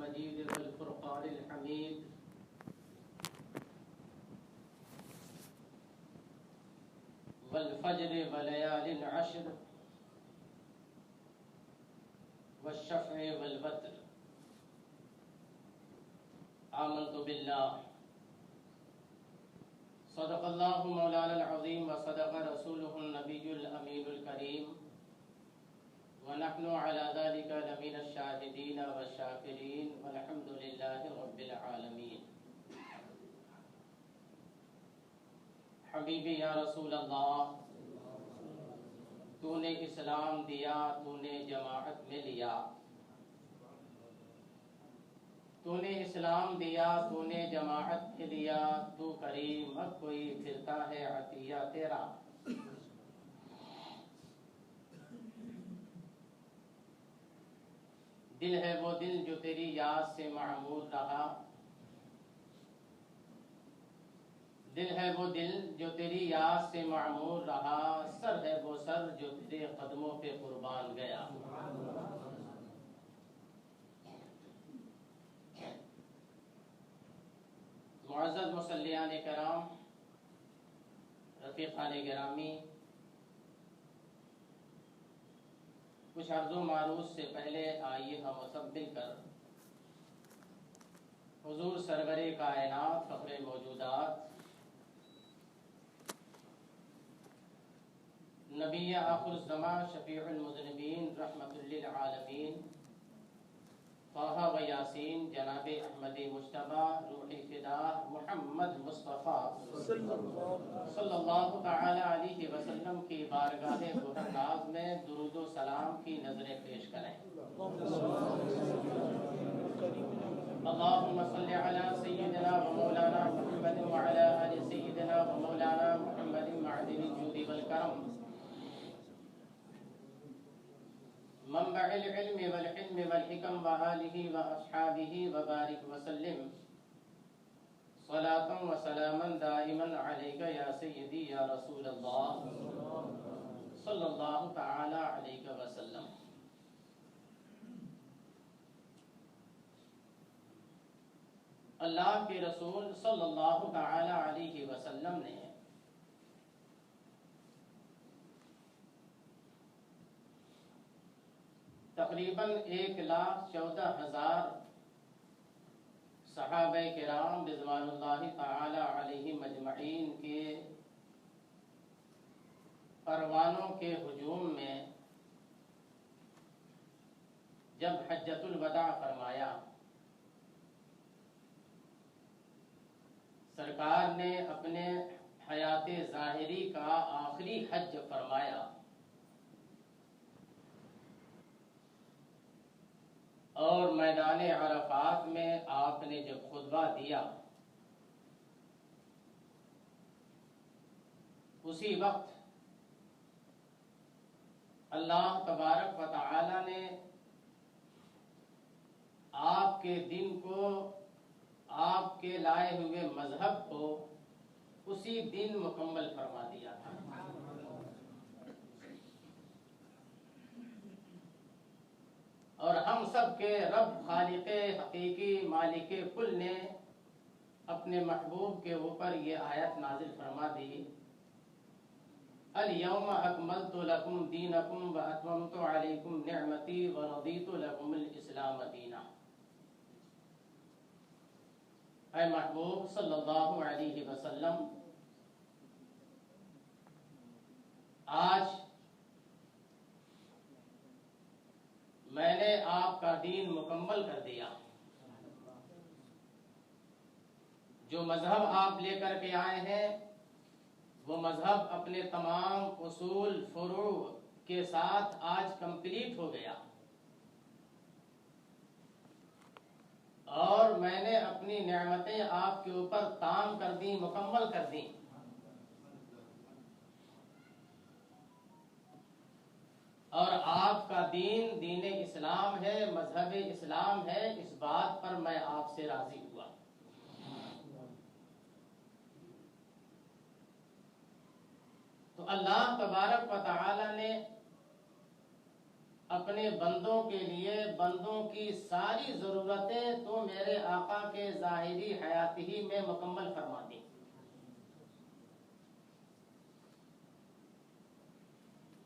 المجيد والفرقان الحميد والفجر وليال عشر والشفع والوتر آمنت بالله صدق الله مولانا العظيم وصدق رسوله النبي الأمين الكريم ونحن على ذلك لمن الشاهدين والشاكرين والحمد لله رب العالمين. حبیبی یا رسول اللہ، تو نے اسلام دیا، تو نے جماعت میں لیا. تو نے اسلام دیا، تو نے جماعت میں لیا. تو کریم اب کوئی پھرتا ہے عطیہ تیرا. دل ہے وہ دل جو تیری یاد سے معمور رہا. دل ہے وہ دل جو تیری یاد سے معمور رہا. سر ہے وہ سر جو تیرے قدموں پہ قربان گیا. معزز مصلیان کرام، رفیقان گرامی، کچھ عرض و معروض سے پہلے آئیے ہم سب مل کر حضور سرور کائنات فخر موجودات نبی آخر الزمان شفیع المذنبین رحمت للعالمین طه و یاسین جناب احمد مجتبی روح فدا محمد مصطفیٰ صلی اللہ تعالی علیہ وسلم کی بارگاہ برناز میں درود و سلام کی نظریں پیش کریں. اللہم صلی علی سیدنا و مولانا محمد وعلی آل سیدنا و مولانا محمد معدن الجود والکرم منبع العلم والحلم والحکم وآلہ واصحابہ وبارک وسلم صلاة و سلاما دائما علیک یا سیدی یا رسول اللہ صلی اللہ تعالی علیہ وسلم. اللہ کے رسول صلی اللہ تعالی علیہ وسلم نے تقریباً 1,14,000 صحابہ کرام رضوان اللہ تعالی علیہ مجمعین کے پروانوں کے ہجوم میں جب حجۃ الوداع فرمایا، سرکار نے اپنے حیات ظاہری کا آخری حج فرمایا اور میدان عرفات میں آپ نے جب خطبہ دیا، اسی وقت اللہ تبارک و تعالی نے آپ کے دین کو، آپ کے لائے ہوئے مذہب کو اسی دن مکمل فرما دیا تھا. اور ہم سب کے رب خالق حقیقی مالک کل نے اپنے محبوب کے اوپر یہ آیت نازل فرما دی، الیوم اکملت لکم دینکم واتممت علیکم نعمتی ورضیت لکم الاسلام دینا. اے محبوب صلی اللہ علیہ وسلم، آج میں نے آپ کا دین مکمل کر دیا. جو مذہب آپ لے کر کے آئے ہیں وہ مذہب اپنے تمام اصول فروع کے ساتھ آج کمپلیٹ ہو گیا، اور میں نے اپنی نعمتیں آپ کے اوپر تام کر دی، مکمل کر دی. اور آپ کا دین دین اسلام ہے، مذہب اسلام ہے. اس بات پر میں آپ سے راضی ہوا. تو اللہ تبارک و تعالی نے اپنے بندوں کے لیے بندوں کی ساری ضرورتیں تو میرے آقا کے ظاہری حیات ہی میں مکمل فرما دی.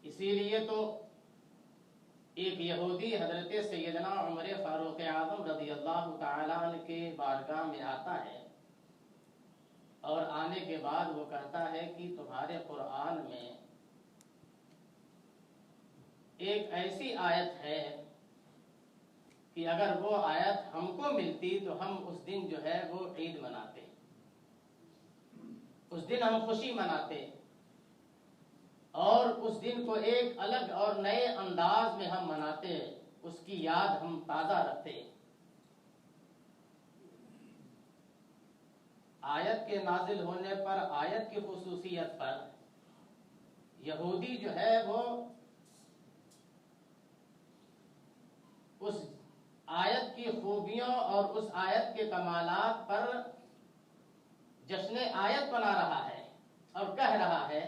اسی لیے تو ایک یہودی حضرت سیدنا عمر فاروق اعظم رضی اللہ تعالیٰ عنہ کے بارگاہ میں آتا ہے اور آنے کے بعد وہ کہتا ہے کہ تمہارے قرآن میں ایک ایسی آیت ہے کہ اگر وہ آیت ہم کو ملتی تو ہم اس دن جو ہے وہ عید مناتے، اس دن ہم خوشی مناتے اور اس دن کو ایک الگ اور نئے انداز میں ہم مناتے، اس کی یاد ہم تازہ رکھتے. آیت کے نازل ہونے پر، آیت کی خصوصیت پر یہودی جو ہے وہ اس آیت کی خوبیوں اور اس آیت کے کمالات پر جشن آیت بنا رہا ہے اور کہہ رہا ہے،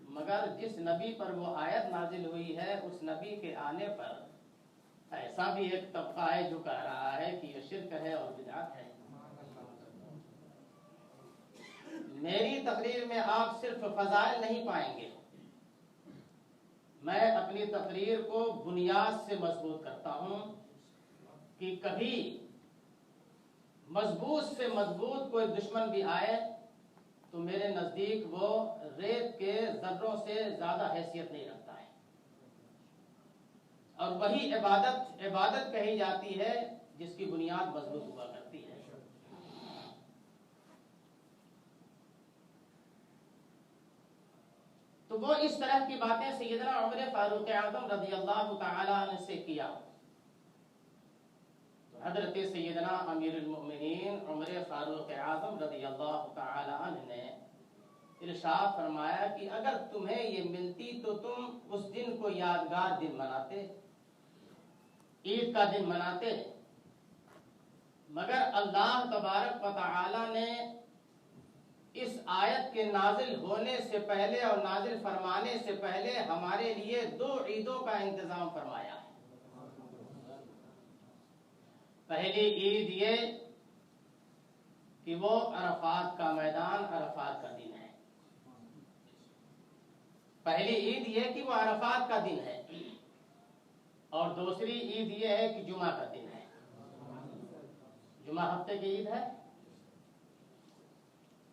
مگر جس نبی پر وہ آیت نازل ہوئی ہے اس نبی کے آنے پر ایسا بھی ایک طبقہ ہے جو کہہ رہا ہے کہ یہ شرک ہے اور بدعت ہے. میری تقریر میں آپ صرف فضائل نہیں پائیں گے، میں اپنی تقریر کو بنیاد سے مضبوط کرتا ہوں کہ کبھی مضبوط سے مضبوط کوئی دشمن بھی آئے تو میرے نزدیک وہ ریت کے ذروں سے زیادہ حیثیت نہیں رکھتا ہے. اور وہی عبادت کہی جاتی ہے جس کی بنیاد مضبوط ہوا کرتی ہے. تو وہ اس طرح کی باتیں سیدنا عمر فاروق اعظم رضی اللہ تعالیٰ عنہ سے کیا. حضرت سیدنا امیر المؤمنین عمر فاروق اعظم رضی اللہ تعالیٰ عنہ نے ارشاد فرمایا کہ اگر تمہیں یہ ملتی تو تم اس دن کو یادگار دن مناتے، عید کا دن مناتے، مگر اللہ تبارک و تعالی نے اس آیت کے نازل ہونے سے پہلے اور نازل فرمانے سے پہلے ہمارے لیے 2 عیدوں کا انتظام فرمایا ہے. پہلی عید یہ کہ وہ عرفات کا میدان، عرفات کا دن ہے. پہلی عید یہ کہ وہ عرفات کا دن ہے، اور دوسری عید یہ ہے کہ جمعہ کا دن ہے. جمعہ ہفتے کی عید ہے.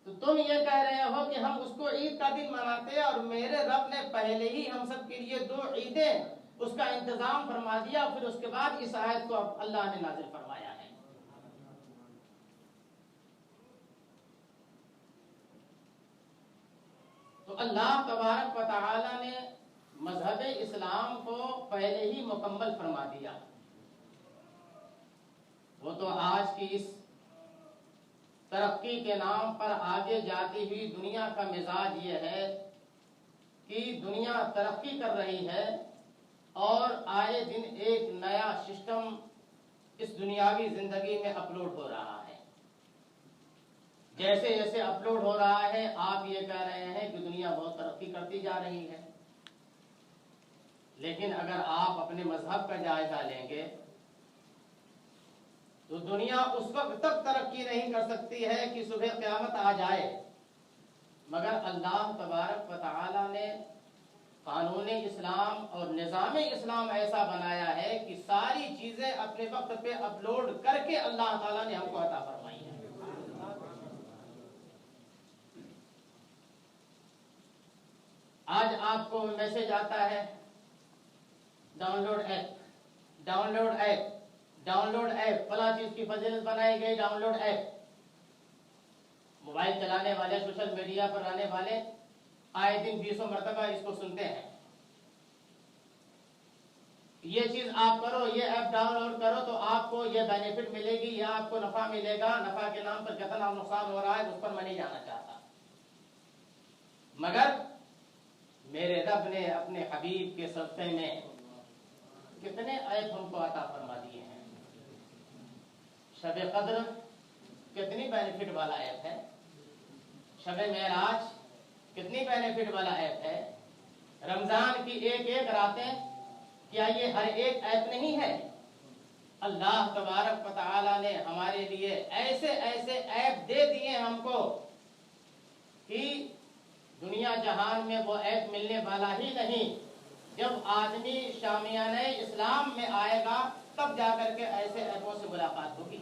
تو تم یہ کہہ رہے ہو کہ ہم اس کو عید کا دن مناتے، اور میرے رب نے پہلے ہی ہم سب کے لیے 2 عیدیں اس کا انتظام فرما دیا، پھر اس کے بعد اس آیت کو اللہ نے نازل فرمایا ہے. تو اللہ تبارک و تعالی نے مذہب اسلام کو پہلے ہی مکمل فرما دیا. وہ تو آج کی اس ترقی کے نام پر آگے جاتی ہوئی دنیا کا مزاج یہ ہے کہ دنیا ترقی کر رہی ہے اور آئے دن ایک نیا سسٹم اس دنیاوی زندگی میں اپلوڈ ہو رہا ہے. جیسے جیسے اپلوڈ ہو رہا ہے آپ یہ کہہ رہے ہیں کہ دنیا بہت ترقی کرتی جا رہی ہے، لیکن اگر آپ اپنے مذہب کا جائزہ لیں گے تو دنیا اس وقت تک ترقی نہیں کر سکتی ہے کہ صبح قیامت آ جائے، مگر اللہ تبارک و تعالی نے قانون اسلام اور نظام اسلام ایسا بنایا ہے کہ ساری چیزیں اپنے وقت پہ اپلوڈ کر کے اللہ تعالیٰ نے ہم کو عطا فرمائی ہے. آج آپ کو میسج آتا ہے ڈاؤن لوڈ ایپ فلاں چیز کی فضیلت بنائی گئی، ڈاؤن لوڈ ایپ. موبائل چلانے والے، سوشل میڈیا پر رہنے والے آئے دن 20 مرتبہ اس کو سنتے ہیں. یہ چیز آپ کرو، یہ ایپ ڈاؤن لوڈ کرو تو آپ کو یہ بینیفٹ ملے گی یا آپ کو نفع ملے گا. نفع کے نام پر کتنا نقصان ہو رہا ہے اس پر میں نہیں جانا چاہتا، مگر میرے رب نے اپنے حبیب کے صدقے میں کتنے ایپ ہم کو عطا فرما دیے ہیں. شب قدر کتنی بینیفٹ والا ایپ ہے، شب معراج کتنی بینیفٹ والا ایپ ہے، رمضان کی ایک راتیں کیا یہ ہر ایک عیب نہیں ہے؟ اللہ تبارک و تعالی نے ہمارے لیے ایسے ایسے عیب دے دیے ہم کو کہ دنیا جہان میں وہ عیب ملنے والا ہی نہیں. جب آدمی شامیانہ اسلام میں آئے گا تب جا کر کے ایسے عیبوں سے ملاقات ہوگی.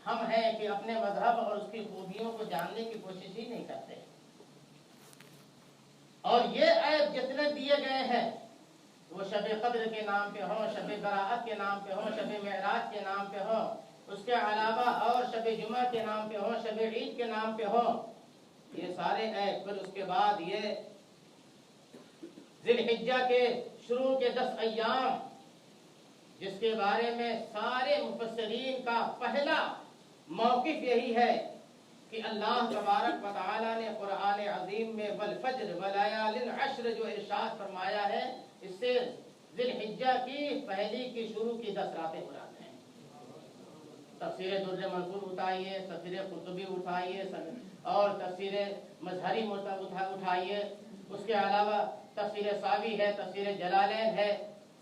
ہم ہیں کہ اپنے مذہب اور اس کی خوبیوں کو جاننے کی کوشش ہی نہیں کرتے. اور یہ عیب جتنے دیے گئے ہیں وہ شب قدر کے نام پہ ہوں، شب براءت کے نام پہ ہوں، شب معراج کے نام پہ ہوں، اس کے علاوہ اور شب جمعہ کے نام پہ ہوں، شب عید کے نام پہ ہوں، یہ سارے عیب. پھر اس کے بعد یہ ذی الحجہ کے شروع کے 10 ایام جس کے بارے میں سارے مفسرین کا پہلا موقف یہی ہے کہ اللہ تبارک و تعالی نے قرآن عظیم میں والفجر ولیال عشر جو ارشاد فرمایا ہے، اس سے ذی الحجہ کی پہلی کی شروع کی 10 راتیں مراد ہیں. تفسیر در منصور اٹھائیے، تفسیر قرطبی اٹھائیے اور تفسیر مظہری اٹھائیے. اس کے علاوہ تفسیر ساوی ہے، تفسیر جلالین ہے،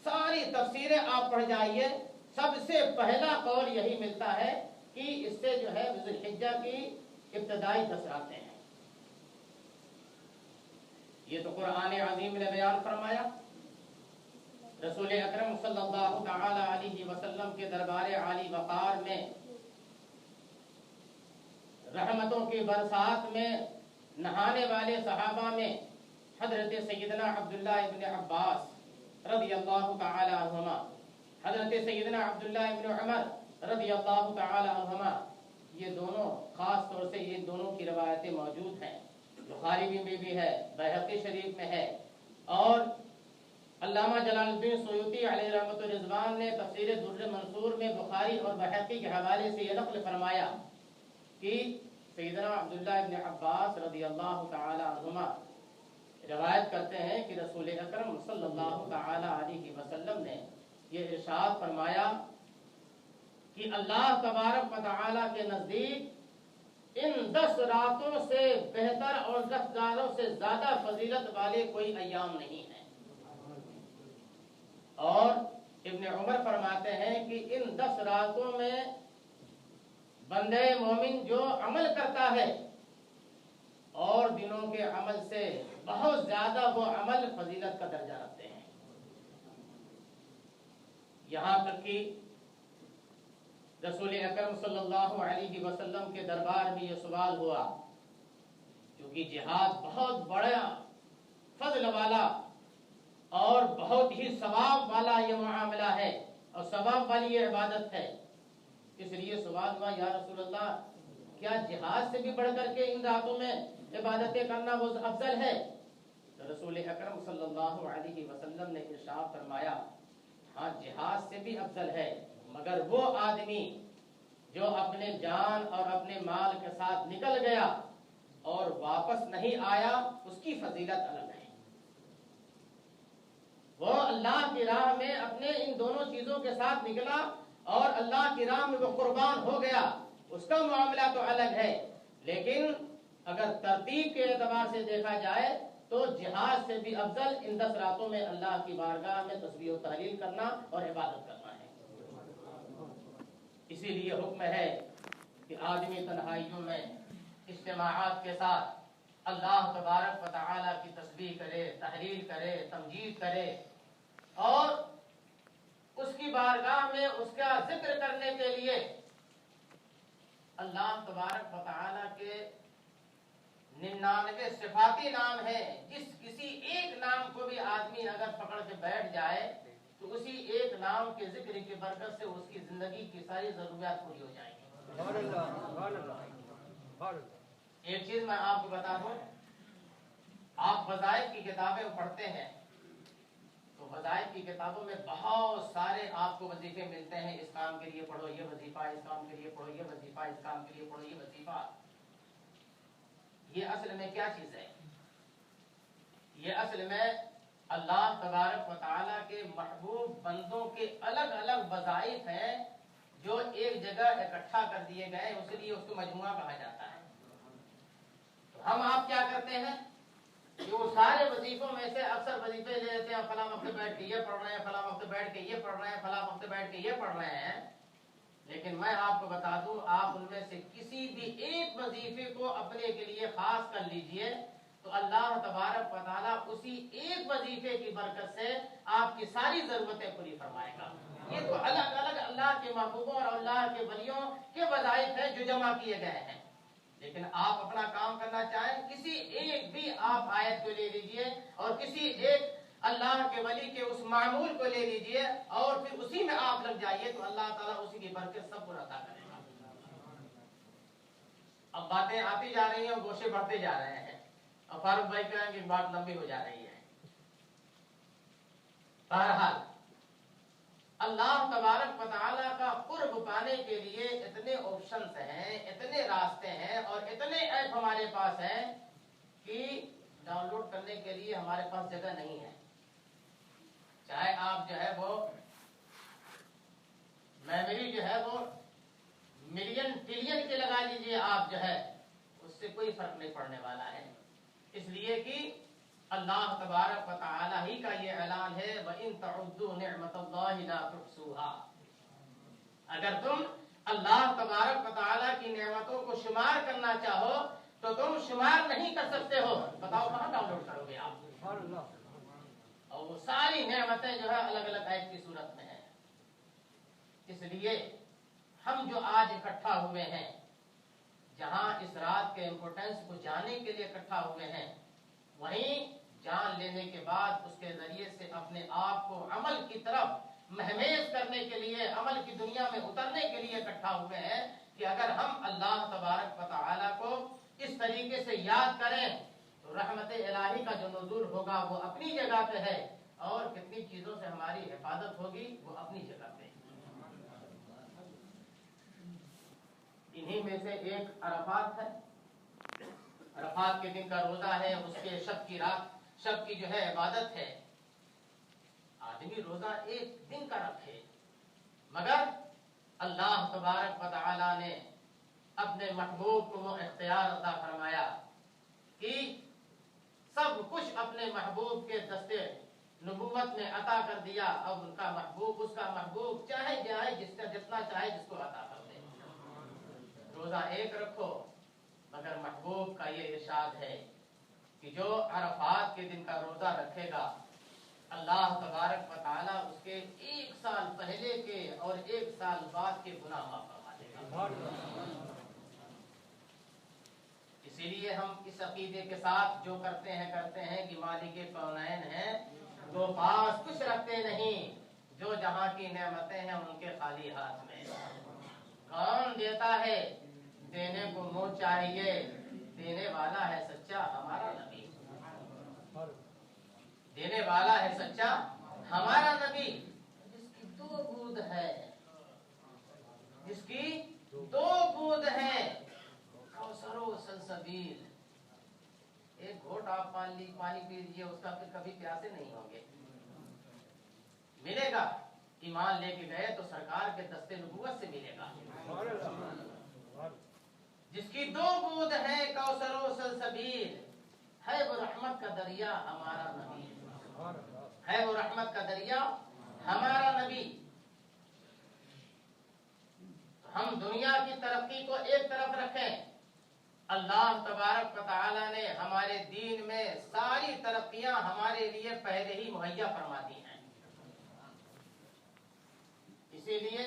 ساری تفسیریں آپ پڑھ جائیے. سب سے پہلا قول یہی ملتا ہے کہ اس سے جو ہے ذی الحجہ کی ابتدائی 10 راتیں ہیں. یہ تو قرآن عظیم نے بیان فرمایا. رسول اکرم صلی اللہ تعالی علیہ وسلم کے دربار عالی وقار میں رحمتوں کی برسات میں نہانے والے صحابہ میں حضرت سیدنا عبداللہ ابن عباس رضی اللہ تعالی عنہما، حضرت سیدنا عبداللہ ابن عمر رضی اللہ تعالی عنہما، یہ دونوں خاص طور سے یہ دونوں کی روایتیں موجود ہیں. بخاری میں بھی ہے، بیہقی شریف میں ہے. اور علامہ جلال الدین سیوطی علیہ رحمۃ الرضوان نے تفسیر در منصور میں بخاری اور بیہقی کے حوالے سے یہ نقل فرمایا کہ سیدنا عبداللہ ابن عباس رضی اللہ تعالی عنہما روایت کرتے ہیں کہ رسول اکرم صلی اللہ تعالی علیہ وسلم نے یہ ارشاد فرمایا کہ اللہ تبارک و تعالی کے نزدیک ان 10 راتوں سے بہتر اور 10 راتوں سے زیادہ فضیلت والے کوئی ایام نہیں ہیں. اور ابن عمر فرماتے ہیں کہ ان 10 راتوں میں بندے مومن جو عمل کرتا ہے اور دنوں کے عمل سے بہت زیادہ وہ عمل فضیلت کا درجہ رکھتے ہیں. یہاں تک کہ رسول اکرم صلی اللہ علیہ وسلم کے دربار میں یہ سوال ہوا، کیونکہ جہاد بہت بڑا فضل والا اور بہت ہی ثواب والا یہ معاملہ ہے اور ثواب والی یہ عبادت ہے. اس لیے سوال ہوا، یا رسول اللہ کیا جہاد سے بھی بڑھ کر کے ان راتوں میں عبادتیں کرنا وہ افضل ہے؟ تو رسول اکرم صلی اللہ علیہ وسلم نے ارشاد فرمایا، ہاں جہاد سے بھی افضل ہے، مگر وہ آدمی جو اپنے جان اور اپنے مال کے ساتھ نکل گیا اور واپس نہیں آیا اس کی فضیلت الگ ہے. وہ اللہ کی راہ میں اپنے ان دونوں چیزوں کے ساتھ نکلا اور اللہ کی راہ میں وہ قربان ہو گیا، اس کا معاملہ تو الگ ہے. لیکن اگر ترتیب کے اعتبار سے دیکھا جائے تو جہاد سے بھی افضل ان 10 راتوں میں اللہ کی بارگاہ میں تسبیح و تحلیل کرنا اور عبادت کرنا ہے. اسی لیے حکم ہے کہ آدمی تنہائیوں میں اجتماعات کے ساتھ اللہ تبارک و تعالی کی تسبیح کرے، تحلیل کرے، تمجید کرے اور اس کی بارگاہ میں اس کا ذکر کرنے کے لیے اللہ تبارک و تعالی کے 99 صفاتی نام ہیں. جس کسی ایک نام کو بھی آدمی اگر پکڑ کے بیٹھ جائے تو اسی ایک نام کے ذکر کی برکت سے اس کی زندگی کی ساری ضروریات پوری ہو جائیں گی. ایک چیز میں آپ کو بتا دوں، آپ وظائف کی کتابیں پڑھتے ہیں تو وظائف کی کتابوں میں بہت سارے آپ کو وظیفے ملتے ہیں. اس کام کے لیے پڑھو یہ وظیفہ، اس کام کے لیے پڑھو یہ وظیفہ، اس کام کے لیے پڑھو یہ وظیفہ. یہ اصل میں کیا چیز ہے؟ یہ اصل میں اللہ تبارک و تعالیٰ کے محبوب بندوں کے الگ الگ وظائف ہیں جو ایک جگہ اکٹھا کر دیے گئے، اس لیے اس کو مجموعہ کہا جاتا ہے. تو ہم آپ کیا کرتے ہیں؟ کہ وہ سارے وظیفوں میں سے اکثر وظیفے لے لیتے ہیں، فلاں وقت بیٹھ کے یہ پڑھ رہے ہیں، فلاں وقت بیٹھ کے یہ پڑھ رہے ہیں، فلاں وقت بیٹھ کے یہ پڑھ رہے ہیں، لیکن میں آپ کو بتا دوں آپ ان میں سے کسی بھی ایک وظیفے کو اپنے کے لیے خاص کر لیجئے تو اللہ تبارک و تعالیٰ اسی ایک وظیفے کی برکت سے آپ کی ساری ضرورتیں پوری فرمائے گا۔ یہ تو الگ الگ اللہ کے محبوبوں اور اللہ کے ولیوں کے وظائف ہیں جو جمع کیے گئے ہیں، لیکن آپ اپنا کام کرنا چاہیں کسی ایک بھی آپ آیت کو لے لیجئے اور کسی ایک اللہ کے ولی کے اس معمول کو لے لیجئے اور پھر اسی میں آپ لگ جائیے تو اللہ تعالیٰ اسی کی برکت سب کو عطا کرے گا۔ اب باتیں آتی جا رہی ہیں اور گوشے بڑھتے جا رہے ہیں اور فاروق بھائی کہیں کہ بات لمبی ہو جا رہی ہے۔ بہرحال اللہ تبارک و تعالیٰ کا قرب پانے کے لیے اتنے آپشنز ہیں، اتنے راستے ہیں اور اتنے ایپ ہمارے پاس ہیں کہ ڈاؤن لوڈ کرنے کے لیے ہمارے پاس جگہ نہیں ہے۔ چاہے آپ جو ہے وہ میموری جو ہے وہ ملین ٹریلین کے لگا لیجئے، آپ جو ہے اس سے کوئی فرق نہیں پڑنے والا ہے، اس لیے کہ اللہ تبارک و تعالی ہی کا یہ اعلان ہے وَإِن تَعُدُّوا نِعْمَةَ اللَّهِ لَا تُحْصُوهَا، اگر تم اللہ تبارک و تعالی کی نعمتوں کو شمار کرنا چاہو تو تم شمار نہیں کر سکتے ہو۔ بتاؤ کہاں ڈاؤن لوڈ کرو گے آپ؟ اور وہ ساری نعمتیں جو ہے الگ الگ آیت کی صورت میں ہیں۔ اس لیے ہم جو آج اکٹھا ہوئے ہیں، جہاں اس رات کے امپورٹنس کو جاننے کے لیے اکٹھا ہوئے ہیں، وہیں جان لینے کے بعد اس کے ذریعے سے اپنے آپ کو عمل کی طرف مہمیز کرنے کے لیے، عمل کی دنیا میں اترنے کے لیے اکٹھا ہوئے ہیں کہ اگر ہم اللہ تبارک و تعالی کو اس طریقے سے یاد کریں تو رحمت الہی کا جو نزول ہوگا وہ اپنی جگہ پہ ہے اور کتنی چیزوں سے ہماری حفاظت ہوگی وہ اپنی جگہ پہ۔ انہی میں سے ایک عرفات ہے، عرفات کے دن کا روزہ ہے، اس کے شب کی جو ہے عبادت ہے۔ آدمی روزہ ایک دن کا رکھے، مگر اللہ تبارک و تعالی نے اپنے محبوب کو وہ اختیار عطا فرمایا کہ سب کچھ اپنے محبوب کے دستے نبوت میں عطا کر دیا، اب ان کا محبوب اس کا محبوب چاہے جائے جس کا جتنا چاہے جس کو عطا کر دے۔ روزہ ایک رکھو، مگر محبوب کا یہ ارشاد ہے کہ جو عرفات کے دن کا روزہ رکھے گا اللہ تبارک و تعالی اس کے 1 سال پہلے کے اور 1 سال بعد کے گناہ معاف فرما دے گا۔ اسی لیے ہم اس عقیدے کے ساتھ جو کرتے ہیں کہ مالک کونین ہیں، وہ پاس کچھ رکھتے نہیں، جو جہاں کی نعمتیں ہیں ان کے خالی ہاتھ میں۔ کون دیتا ہے؟ دینے کو منہ چاہیے، دینے والا ہے سچا ہمارا نبی، دینے والا ہے سچا ہمارا نبی، جس کی 2 بود ہے، جس کی 2 بود ہے، کوثر و سلسبیل۔ ایک گھونٹ آپ پانی پی لیجیے، اس کا پھر کبھی پیاسے نہیں ہوں گے، ملے گا۔ ایمان لے کے گئے تو سرکار کے دستے نبوت سے ملے گا۔ جس کی 2 بود ہے کوثر و سلسبیل، ہے وہ رحمت کا دریا ہمارا نبی، ہے وہ رحمت کا دریا ہمارا نبی۔ ہم دنیا کی ترقی کو ایک طرف رکھیں، اللہ تبارک و تعالی نے ہمارے دین میں ساری ترقیاں ہمارے لیے پہلے ہی مہیا فرما دی ہیں۔ اسی لیے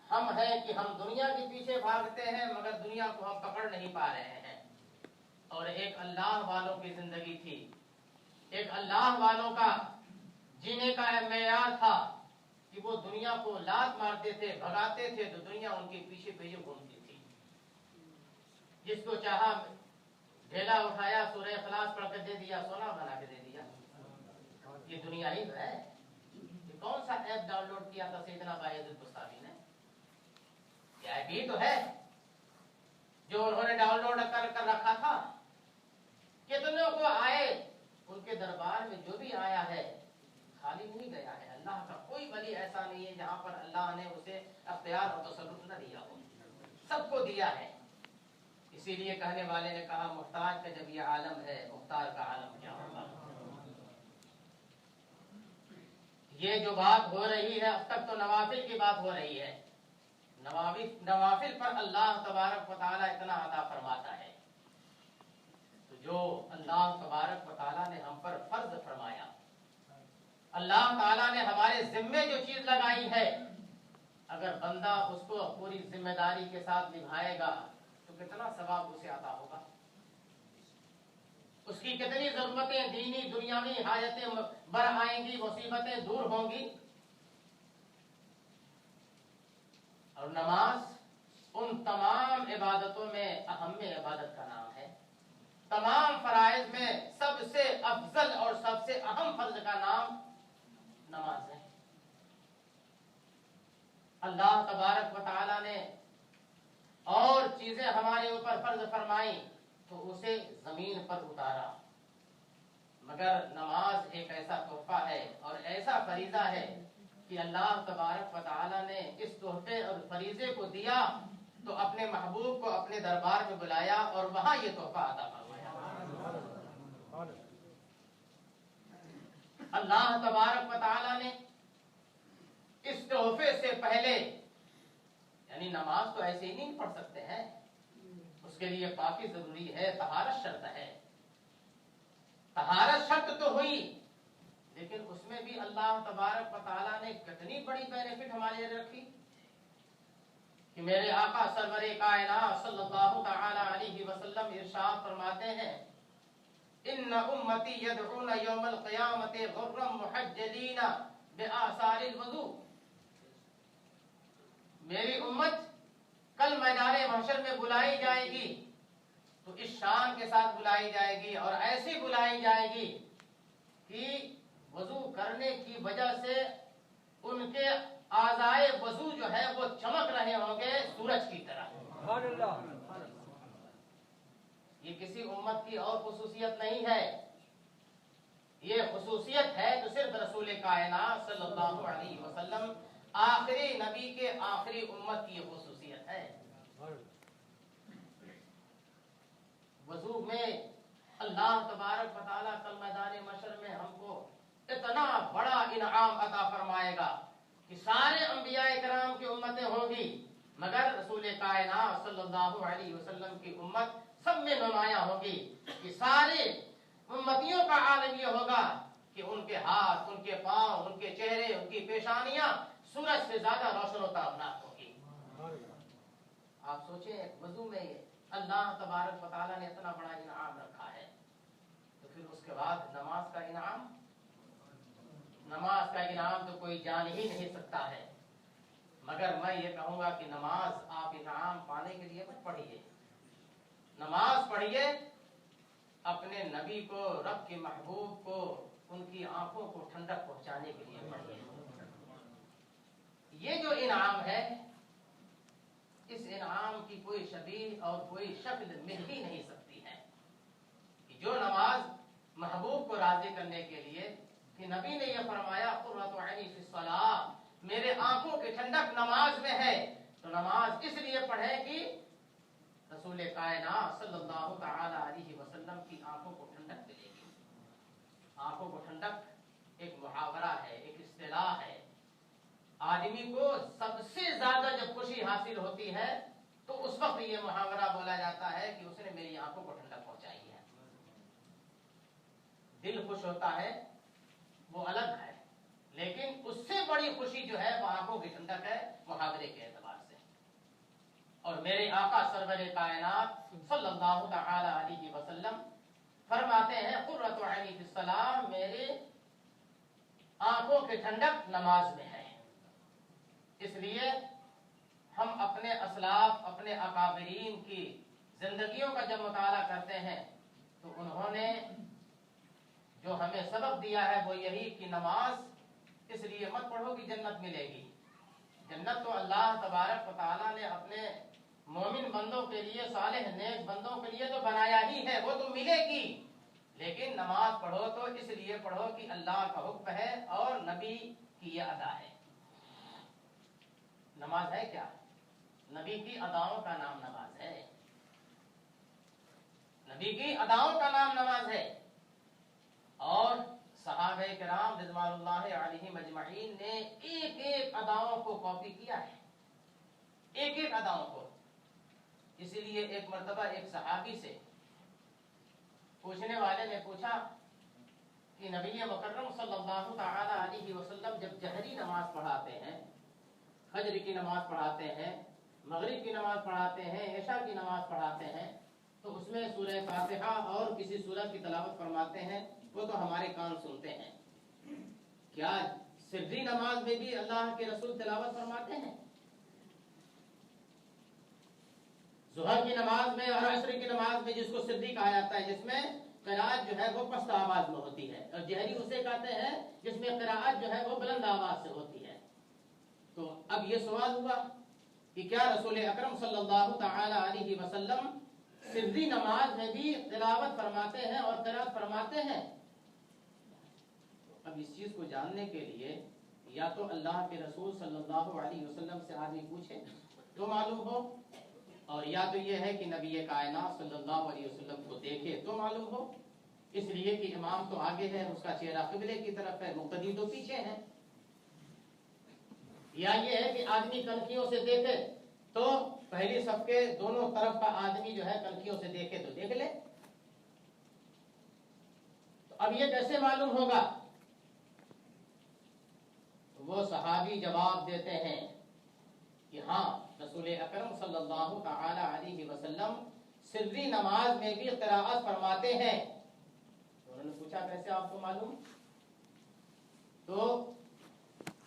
ہم ہیں کہ ہم دنیا کے پیچھے بھاگتے ہیں مگر دنیا کو ہم پکڑ نہیں پا رہے ہیں۔ اور ایک اللہ والوں کی زندگی تھی، ایک اللہ والوں کا جینے کا معیار تھا کہ وہ دنیا کو لات مارتے تھے، بھگاتے تھے تو دنیا ان کے پیچھے پیچھے گھومتی تھی۔ جس کو چاہا ڈھیلا اٹھایا، سورہ اخلاص پڑھ کے دے دیا، سونا بنا کے دے دیا۔ یہ دنیا ہی ہے۔ یہ کون سا ایپ ڈاؤن لوڈ کیا تھا سیدنا باید البستامی نے؟ یہ ایپ ہی تو ہے جو انہوں نے ڈاؤن لوڈ کر رکھا تھا۔ کتنوں کو آئے، ان کے دربار میں جو بھی آیا ہے خالی نہیں گیا ہے۔ اللہ کا کوئی ولی ایسا نہیں ہے جہاں پر اللہ نے اسے اختیار اور تصرف نہ دیا ہو، سب کو دیا ہے۔ اسی لیے کہنے والے نے کہا محتاج کا جب یہ عالم ہے مختار کا عالم کیا ہوگا. یہ جو بات ہو رہی ہے اب تک تو نوافل کی بات ہو رہی ہے. نوافل پر اللہ تبارک و تعالیٰ اتنا عطا فرماتا ہے. تو جو اللہ تبارک و تعالیٰ نے ہم پر فرض فرمایا، اللہ تعالیٰ نے ہمارے ذمے جو چیز لگائی ہے، اگر بندہ اس کو پوری ذمہ داری کے ساتھ نبھائے گا تو کتنا ثواب اسے عطا ہوگا. اس کی کتنی ضرورتیں دینی دنیاوی حاجتیں بر آئیں گی، مصیبتیں دور ہوں گی. اور نماز ان تمام عبادتوں میں اہم عبادت کا نام ہے. تمام فرائض میں سب سے افضل اور سب سے اہم فرض کا نام نماز ہے. اللہ تبارک و تعالی نے اور چیزیں ہمارے اوپر فرض فرمائی تو اسے زمین پر اتارا، مگر نماز ایک ایسا تحفہ ہے اور ایسا فریضہ ہے کہ اللہ تبارک و تعالی نے اس تحفے اور فریضے کو دیا تو اپنے محبوب کو اپنے دربار میں بلایا اور وہاں یہ تحفہ عطا فرمایا. اللہ تبارک و تعالی نے اس تحفے سے پہلے، یعنی نماز تو ایسے ہی نہیں پڑھ سکتے ہیں، اس کے لیے پاکی ضروری ہے، طہارت شرط ہے. طہارت شرط تو ہوئی، لیکن اس میں بھی اللہ تبارک و تعالیٰ نے کتنی بڑی بینیفٹ ہمارے لیے رکھی کہ میرے آقا سرور کائنات صلی اللہ تعالی علیہ وسلم ارشاد فرماتے ہیں ان امتی یدعون یوم القیامت غرا محجلین بآثار الوضوء. میری امت کل میدان محشر میں بلائی جائے گی تو اس شان کے ساتھ بلائی جائے گی اور ایسی بلائی جائے گی کہ وضو کرنے کی وجہ سے ان کے اعضائے وضو جو ہے وہ چمک رہے ہوں گے سورج کی طرح. سبحان اللہ. یہ کسی امت کی اور خصوصیت نہیں ہے، یہ خصوصیت ہے تو صرف رسول کائنات صلی اللہ علیہ وسلم آخری نبی کے آخری امت کی یہ خصوصیت ہے. وضو میں اللہ تبارک و تعالیٰ کل میدان محشر میں ہم کو اتنا بڑا انعام عطا فرمائے گا کہ سارے انبیاء کرام کی امتیں ہوں گی، مگر رسول کائنات صلی اللہ علیہ وسلم کی امت سب میں نمایاں ہوگی کہ سارے امتیوں کا عالم یہ ہوگا کہ ان کے ہاتھ، ان کے پاؤں، ان کے چہرے، ان کی پیشانیاں سورج سے زیادہ روشن و تابناک ہوگی. آپ سوچیں وضو میں اللہ تبارک و تعالیٰ نے اتنا بڑا انعام رکھا ہے، تو پھر اس کے بعد نماز کا انعام، نماز کا انعام تو کوئی جان ہی نہیں سکتا ہے. مگر میں یہ کہوں گا کہ نماز آپ انعام پانے کے لیے مت پڑھیے، نماز پڑھیے اپنے نبی کو، رب کے محبوب کو، ان کی آنکھوں کو ٹھنڈک پہنچانے کے لیے پڑھیے. یہ جو انعام ہے اس انعام کی کوئی شبیہ اور کوئی شکل مل ہی نہیں سکتی ہے کہ جو نماز محبوب کو راضی کرنے کے لیے، کہ نبی نے یہ فرمایا قرۃ عینی فی الصلاۃ، میرے آنکھوں کی ٹھنڈک نماز میں ہے. تو نماز اس لیے پڑھے کہ رسول کائنات صلی اللہ تعالی علیہ وسلم کی آنکھوں کو ٹھنڈک ملے گی. آنکھوں کو ٹھنڈک ایک محاورہ ہے، ایک اصطلاح ہے. آدمی کو سب سے زیادہ جب خوشی حاصل ہوتی ہے تو اس وقت یہ محاورہ بولا جاتا ہے کہ اس نے میری آنکھوں کو ٹھنڈک پہنچائی ہے. دل خوش ہوتا ہے وہ الگ ہے، لیکن اس سے بڑی خوشی جو ہے وہ آنکھوں کی ٹھنڈک ہے محاورے کے اعتبار سے. اور میرے آقا سرور کائنات صلی اللہ تعالی علیہ وسلم فرماتے ہیں قرۃ عینی فی الصلاۃ، میرے آنکھوں کی ٹھنڈک نماز میں ہے. اس لیے ہم اپنے اسلاف، اپنے اکابرین کی زندگیوں کا جب مطالعہ کرتے ہیں تو انہوں نے جو ہمیں سبق دیا ہے وہ یہی کہ نماز اس لیے مت پڑھو کہ جنت ملے گی. جنت تو اللہ تبارک و تعالیٰ نے اپنے مومن بندوں کے لیے، صالح نیک بندوں کے لیے تو بنایا ہی ہے، وہ تو ملے گی. لیکن نماز پڑھو تو اس لیے پڑھو کہ اللہ کا حکم ہے اور نبی کی یہ ادا ہے. نماز ہے کیا؟ نبی کی اداؤں کا نام نماز ہے. نبی کی اداؤں کا نام نماز ہے. اور صحابہ کرام رضوان اللہ علیہم اجمعین نے ایک ایک اداؤں کو کاپی کیا ہے، ایک ایک اداؤں کو. اسی لیے ایک مرتبہ ایک صحابی سے پوچھنے والے نے پوچھا کہ نبی مکرم صلی اللہ تعالی علیہ وسلم جب جہری نماز پڑھاتے ہیں، فجر کی نماز پڑھاتے ہیں، مغرب کی نماز پڑھاتے ہیں، عشاء کی نماز پڑھاتے ہیں، تو اس میں سورہ فاتحہ اور کسی سورہ کی تلاوت فرماتے ہیں، وہ تو ہمارے کان سنتے ہیں. کیا سری نماز میں بھی اللہ کے رسول تلاوت فرماتے ہیں؟ ظہر کی نماز میں اور عصر کی نماز میں جس کو سری کہا جاتا ہے، جس میں قرات جو ہے وہ پست آواز میں ہوتی ہے، اور جہری اسے کہتے ہیں جس میں قرات جو ہے وہ بلند آواز سے ہوتی ہے. تو اب یہ سوال ہوا کہ کیا رسول اکرم صلی اللہ تعالی علیہ وسلم سری نماز میں بھی تلاوت فرماتے ہیں اور قرات فرماتے ہیں؟ اب اس چیز کو جاننے کے لیے یا تو اللہ کے رسول صلی اللہ علیہ وسلم سے آدمی پوچھے تو معلوم ہو، اور یا تو یہ ہے کہ نبی کائنات صلی اللہ علیہ وسلم کو دیکھے تو معلوم ہو. اس لیے کہ امام تو آگے ہے، اس کا چہرہ قبلے کی طرف ہے، مقتدی تو پیچھے ہیں. یا یہ ہے کہ آدمی کنکھیوں سے دیکھے تو پہلی صف کے دونوں طرف کا آدمی جو ہے کنکھیوں سے دیکھے تو دیکھ لے. تو اب یہ کیسے معلوم ہوگا؟ وہ صحابی جواب دیتے ہیں کہ ہاں، رسول اکرم صلی اللہ تعالی علیہ وسلم سری نماز میں بھی قراءت فرماتے ہیں. انہوں نے پوچھا کیسے آپ کو معلوم؟ تو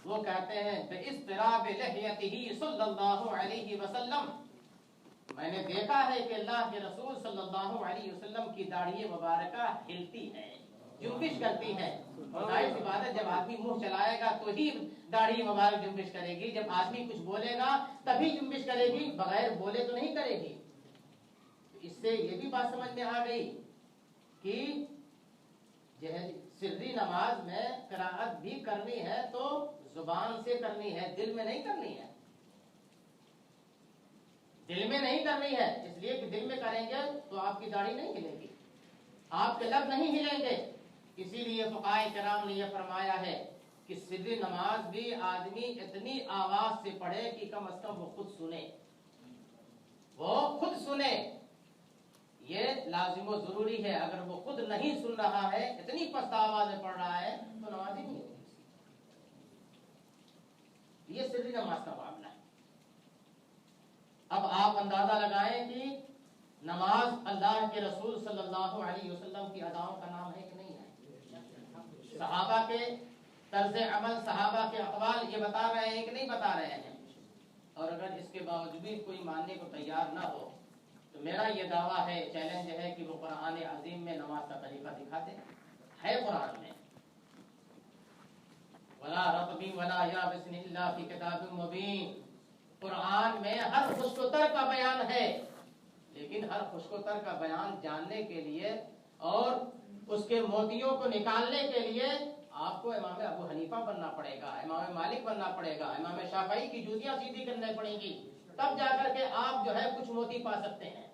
وہ کہتے ہیں بِاِسْتِرَابِ لِحْيَتِهِ صلی اللہ علیہ وسلم، میں نے دیکھا ہے کہ اللہ کے رسول صلی اللہ علیہ وسلم کی داڑھی مبارکہ ہلتی ہے، جنبش کرتی ہے. اور ظاہر سی بات ہے جب آدمی منہ چلائے گا تو ہی داڑھی مبارک جنبش کرے گی، جب آدمی کچھ بولے گا تبھی جنبش کرے گی، بغیر بولے تو نہیں کرے گی. اس سے یہ بھی بات سمجھ میں آ گئی کہ سری نماز میں قراءت بھی کرنی ہے تو زبان سے کرنی ہے، دل میں نہیں کرنی ہے. دل میں نہیں کرنی ہے، اس لیے کہ دل میں کریں گے تو آپ کی داڑھی نہیں ہلے گی، آپ کے لب نہیں ہلیں گے. اسی لیے فقہائے کرام نے یہ فرمایا ہے کہ سری نماز بھی آدمی اتنی آواز سے پڑھے کہ کم از کم وہ خود سنے، وہ خود سنے. یہ لازم و ضروری ہے. اگر وہ خود نہیں سن رہا ہے، اتنی پست آواز میں پڑھ رہا ہے تو نماز ہی نہیں ہوگی. یہ سری نماز کا معاملہ ہے. اب آپ اندازہ لگائیں کہ نماز اللہ کے رسول صلی اللہ علیہ وسلم کی اداؤں کا نام ہے کہ نہیں ہے؟ صحابہ کے طرز عمل، صحابہ کے اقوال یہ بتا رہے ہیں کہ نہیں بتا رہے ہیں؟ اور اگر اس کے باوجود بھی کوئی ماننے کو تیار نہ ہو تو میرا یہ دعویٰ ہے، چیلنج ہے کہ وہ قرآن عظیم میں نماز کا طریقہ دکھاتے ہے. قرآن میں وَلَا رَطْبٍ وَلَا يَابِسٍ إِلَّا فِي كِتَابٍ مُبِينٍ. قرآن میں ہر خشک و تر کا بیان ہے، لیکن ہر خشک و تر کا بیان جاننے کے لیے اور اس کے موتیوں کو نکالنے کے لیے آپ کو امام ابو حنیفہ بننا پڑے گا، امام مالک بننا پڑے گا، امام شافعی کی جوتیاں سیدھی کرنے پڑیں گی، تب جا کر کے آپ جو ہے کچھ موتی پا سکتے ہیں.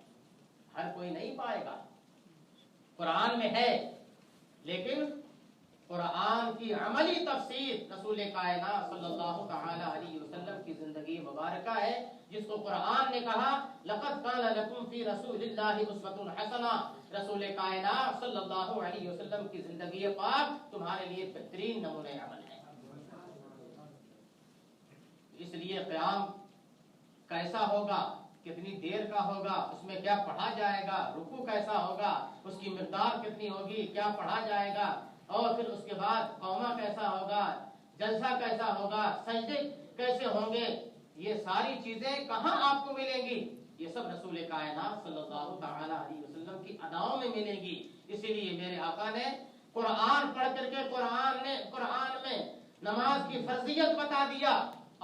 ہر کوئی نہیں پائے گا. قرآن میں ہے، لیکن قرآن کی عملی تفسیر رسول کائنات صلی اللہ تعالی علیہ وسلم کی زندگی مبارکہ ہے، جس کو قرآن نے کہا لَقَدْ كَانَ لَكُمْ فِي رَسُولِ اللَّهِ أُسْوَةٌ حَسَنَةٌ. رسول کائنات صلی اللہ علیہ وسلم کی زندگی پاک تمہارے لیے بہترین نمونہ عمل ہے. اس لیے قیام کیسا ہوگا، کتنی دیر کا ہوگا، اس میں کیا پڑھا جائے گا، رکوع کیسا ہوگا، اس کی مقدار کتنی ہوگی، کیا پڑھا جائے گا، اور پھر اس کے بعد قومہ کیسا ہوگا، جلسہ کیسا ہوگا، سجدے کیسے ہوں گے، یہ ساری چیزیں کہاں آپ کو ملیں گی؟ یہ سب رسول کائنات صلی اللہ تعالی علیہ وسلم کی اداؤں میں ملیں گی. اسی لیے میرے آقا نے قرآن پڑھ کر کے قرآن میں نماز کی فرضیت بتا دیا،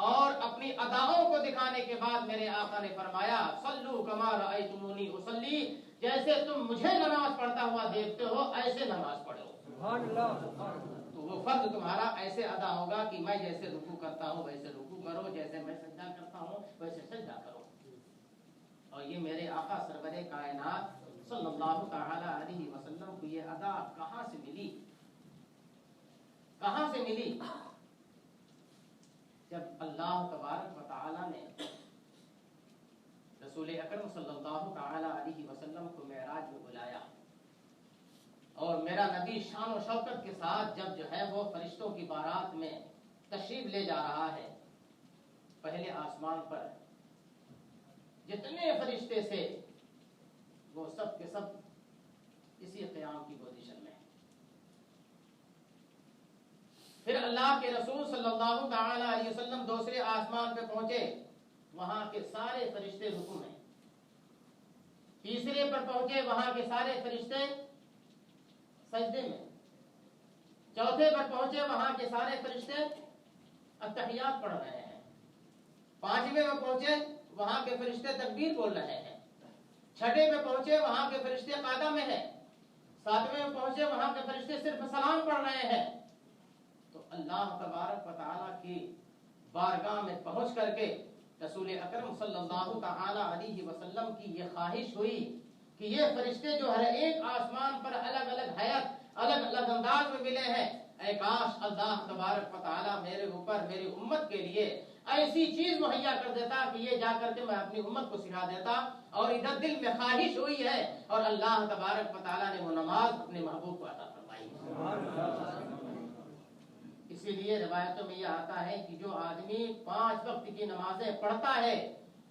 اور اپنی اداؤں کو دکھانے کے بعد میرے آقا نے فرمایا صلو کما رأیتمونی اصلی، جیسے تم مجھے نماز پڑھتا ہوا دیکھتے ہو ایسے نماز پڑھو. سبحان اللہ. تو وہ فرض تمہارا ایسے ادا ہوگا کہ میں جیسے رکوع کرتا ہوں ویسے رکوع کرو، جیسے میں سجدہ کرتا ہوں ویسے سجدہ کرو. اور یہ میرے آقا سرور کائنات صلی اللہ تعالی علیہ وسلم کو یہ ادا کہاں سے ملی؟ کہاں سے ملی؟ جب اللہ تبارک و تعالی نے رسول اکرم صلی اللہ تعالی علیہ وسلم کو معراج میں بلایا، اور میرا نبی شان و شوکت کے ساتھ جب جو ہے وہ فرشتوں کی بارات میں تشریف لے جا رہا ہے، پہلے آسمان پر جتنے فرشتے سے وہ سب کے سب اسی قیام کی پوزیشن میں، پھر اللہ کے رسول صلی اللہ تعالی علیہ وسلم دوسرے آسمان پہ پہنچے، وہاں کے سارے فرشتے رکوع میں، تیسرے پر پہنچے وہاں کے سارے فرشتے سجدے میں، چوتھے پر پہنچے وہاں کے سارے فرشتے التحیات پڑھ رہے ہیں، پانچویں میں پہنچے وہاں کے فرشتے تکبیر بول رہے ہیں، چھٹے میں پہنچے وہاں کے فرشتے قاعدہ میں ہیں، ساتویں میں پہنچے وہاں کے فرشتے صرف سلام پڑھ رہے ہیں۔ تو اللہ تبارک و تعالیٰ کی بارگاہ میں پہنچ کر کے رسول اکرم صلی اللہ تعالی علیہ وسلم کی یہ خواہش ہوئی کہ یہ فرشتے جو ہر ایک آسمان پر الگ الگ حیت الگ الگ انداز میں ملے ہیں، اے کاش اللہ تبارک و تعالیٰ میرے اوپر میری امت کے لیے ایسی چیز مہیا کر دیتا کہ یہ جا کر کے میں اپنی امت کو سکھا دیتا، اور ادھر دل میں خواہش ہوئی ہے اور اللہ تبارک و تعالیٰ نے وہ نماز اپنے محبوب کو عطا فرمائی۔ اسی لیے روایتوں میں یہ آتا ہے کہ جو آدمی 5 وقت کی نمازیں پڑھتا ہے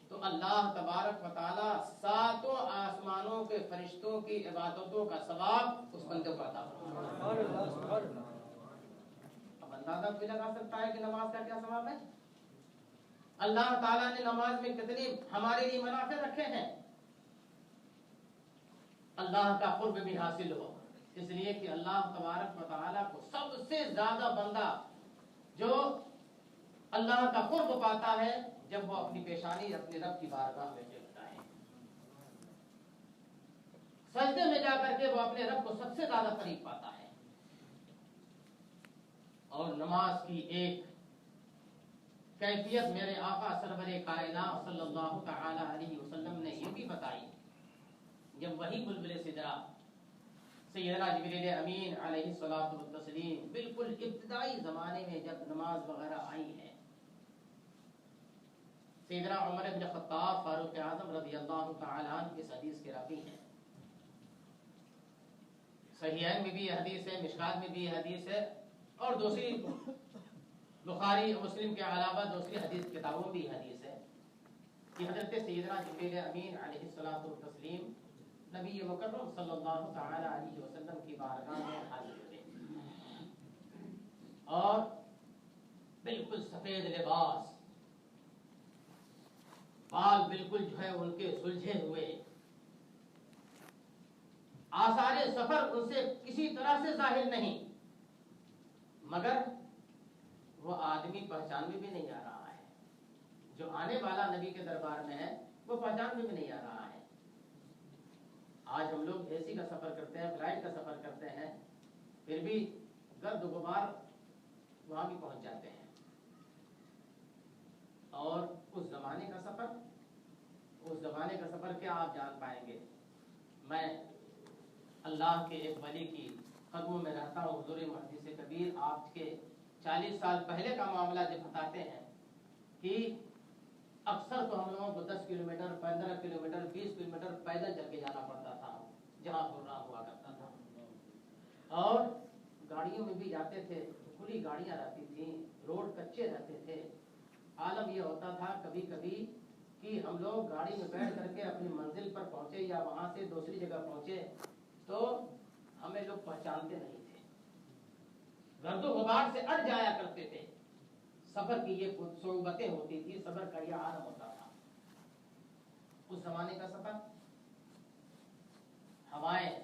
تو اللہ تبارک و تعالیٰ 7 آسمانوں کے فرشتوں کی عبادتوں کا ثواب اس بندے کو عطا فرماتا ہے۔ اب اندازہ بھی لگا سکتا ہے کہ نماز کا کیا ثواب ہے۔ اللہ تعالیٰ نے نماز میں کتنی ہمارے لیے منافع رکھے ہیں، اللہ کا قرب بھی حاصل ہو، اس لیے کہ اللہ تبارک و تعالیٰ کو سب سے زیادہ بندہ جو اللہ کا قرب پاتا ہے جب وہ اپنی پیشانی اپنے رب کی بارگاہ میں ٹیکتا ہے، سجدے میں جا کر کے وہ اپنے رب کو سب سے زیادہ قریب پاتا ہے۔ اور نماز کی ایک کیفیت میرے آقا سرور کائنات صلی اللہ تعالی علیہ وسلم نے یہ بھی بتائی، جب وہی بلبل سدرا سیدنا جبریل امین علیہ الصلوۃ والتسلیم بالکل ابتدائی زمانے میں جب نماز وغیرہ آئی ہے، سیدنا عمر بن خطاب فاروق اعظم رضی اللہ تعالی عنہ اس حدیث کے راوی ہیں، صحیحین میں بھی یہ حدیث ہے، مشکات میں بھی یہ حدیث ہے، اور دوسری بخاری اور مسلم کے علاوہ دوسری حدیث کتابوں میں بھی حدیث ہے کہ حضرت سیدنا جبریل امین علیہ الصلوۃ والتسلیم نبی مکرم صلی اللہ تعالی علیہ وسلم کی بارگاہ میں حاضر ہوئے، اور بالکل سفید لباس، بال بالکل جو ہے ان کے سلجھے ہوئے، آثار سفر ان سے کسی طرح سے ظاہر نہیں، مگر وہ آدمی پہچان میں بھی نہیں آ رہا ہے، جو آنے والا نبی کے دربار میں ہے وہ پہچان میں بھی نہیں آ رہا ہے۔ آج ہم لوگ اے سی کا سفر کرتے ہیں، فلائٹ کا سفر کرتے ہیں، پھر بھی گرد و غبار وہاں بھی پہنچ جاتے ہیں، اور اس زمانے کا سفر کیا آپ جان پائیں گے۔ میں اللہ کے ایک ولی کی قدموں میں رہتا ہوں، حضور محدث کبیر آپ کے 40 سال پہلے کا معاملہ جب بتاتے ہیں کہ اکثر تو ہم لوگوں کو 10 کلومیٹر 15 کلومیٹر 20 کلومیٹر پیدل چل کے جانا پڑتا تھا جہاں پروگرام ہوا کرتا تھا، اور گاڑیوں میں بھی جاتے تھے، کھلی گاڑیاں رہتی تھیں، روڈ کچے رہتے تھے۔ عالم یہ ہوتا تھا کبھی کبھی کہ ہم لوگ گاڑی میں بیٹھ کر کے اپنی منزل پر پہنچے یا وہاں سے دوسری جگہ پہنچے تو ہمیں لوگ پہچانتے نہیں تھے، گرد و غبار سے اڑ جایا کرتے تھے۔ سفر کی یہ صعوبتیں ہوتی تھی، سفر کا یہ عالم ہوتا تھا۔ اس زمانے کا سفر، ہوائیں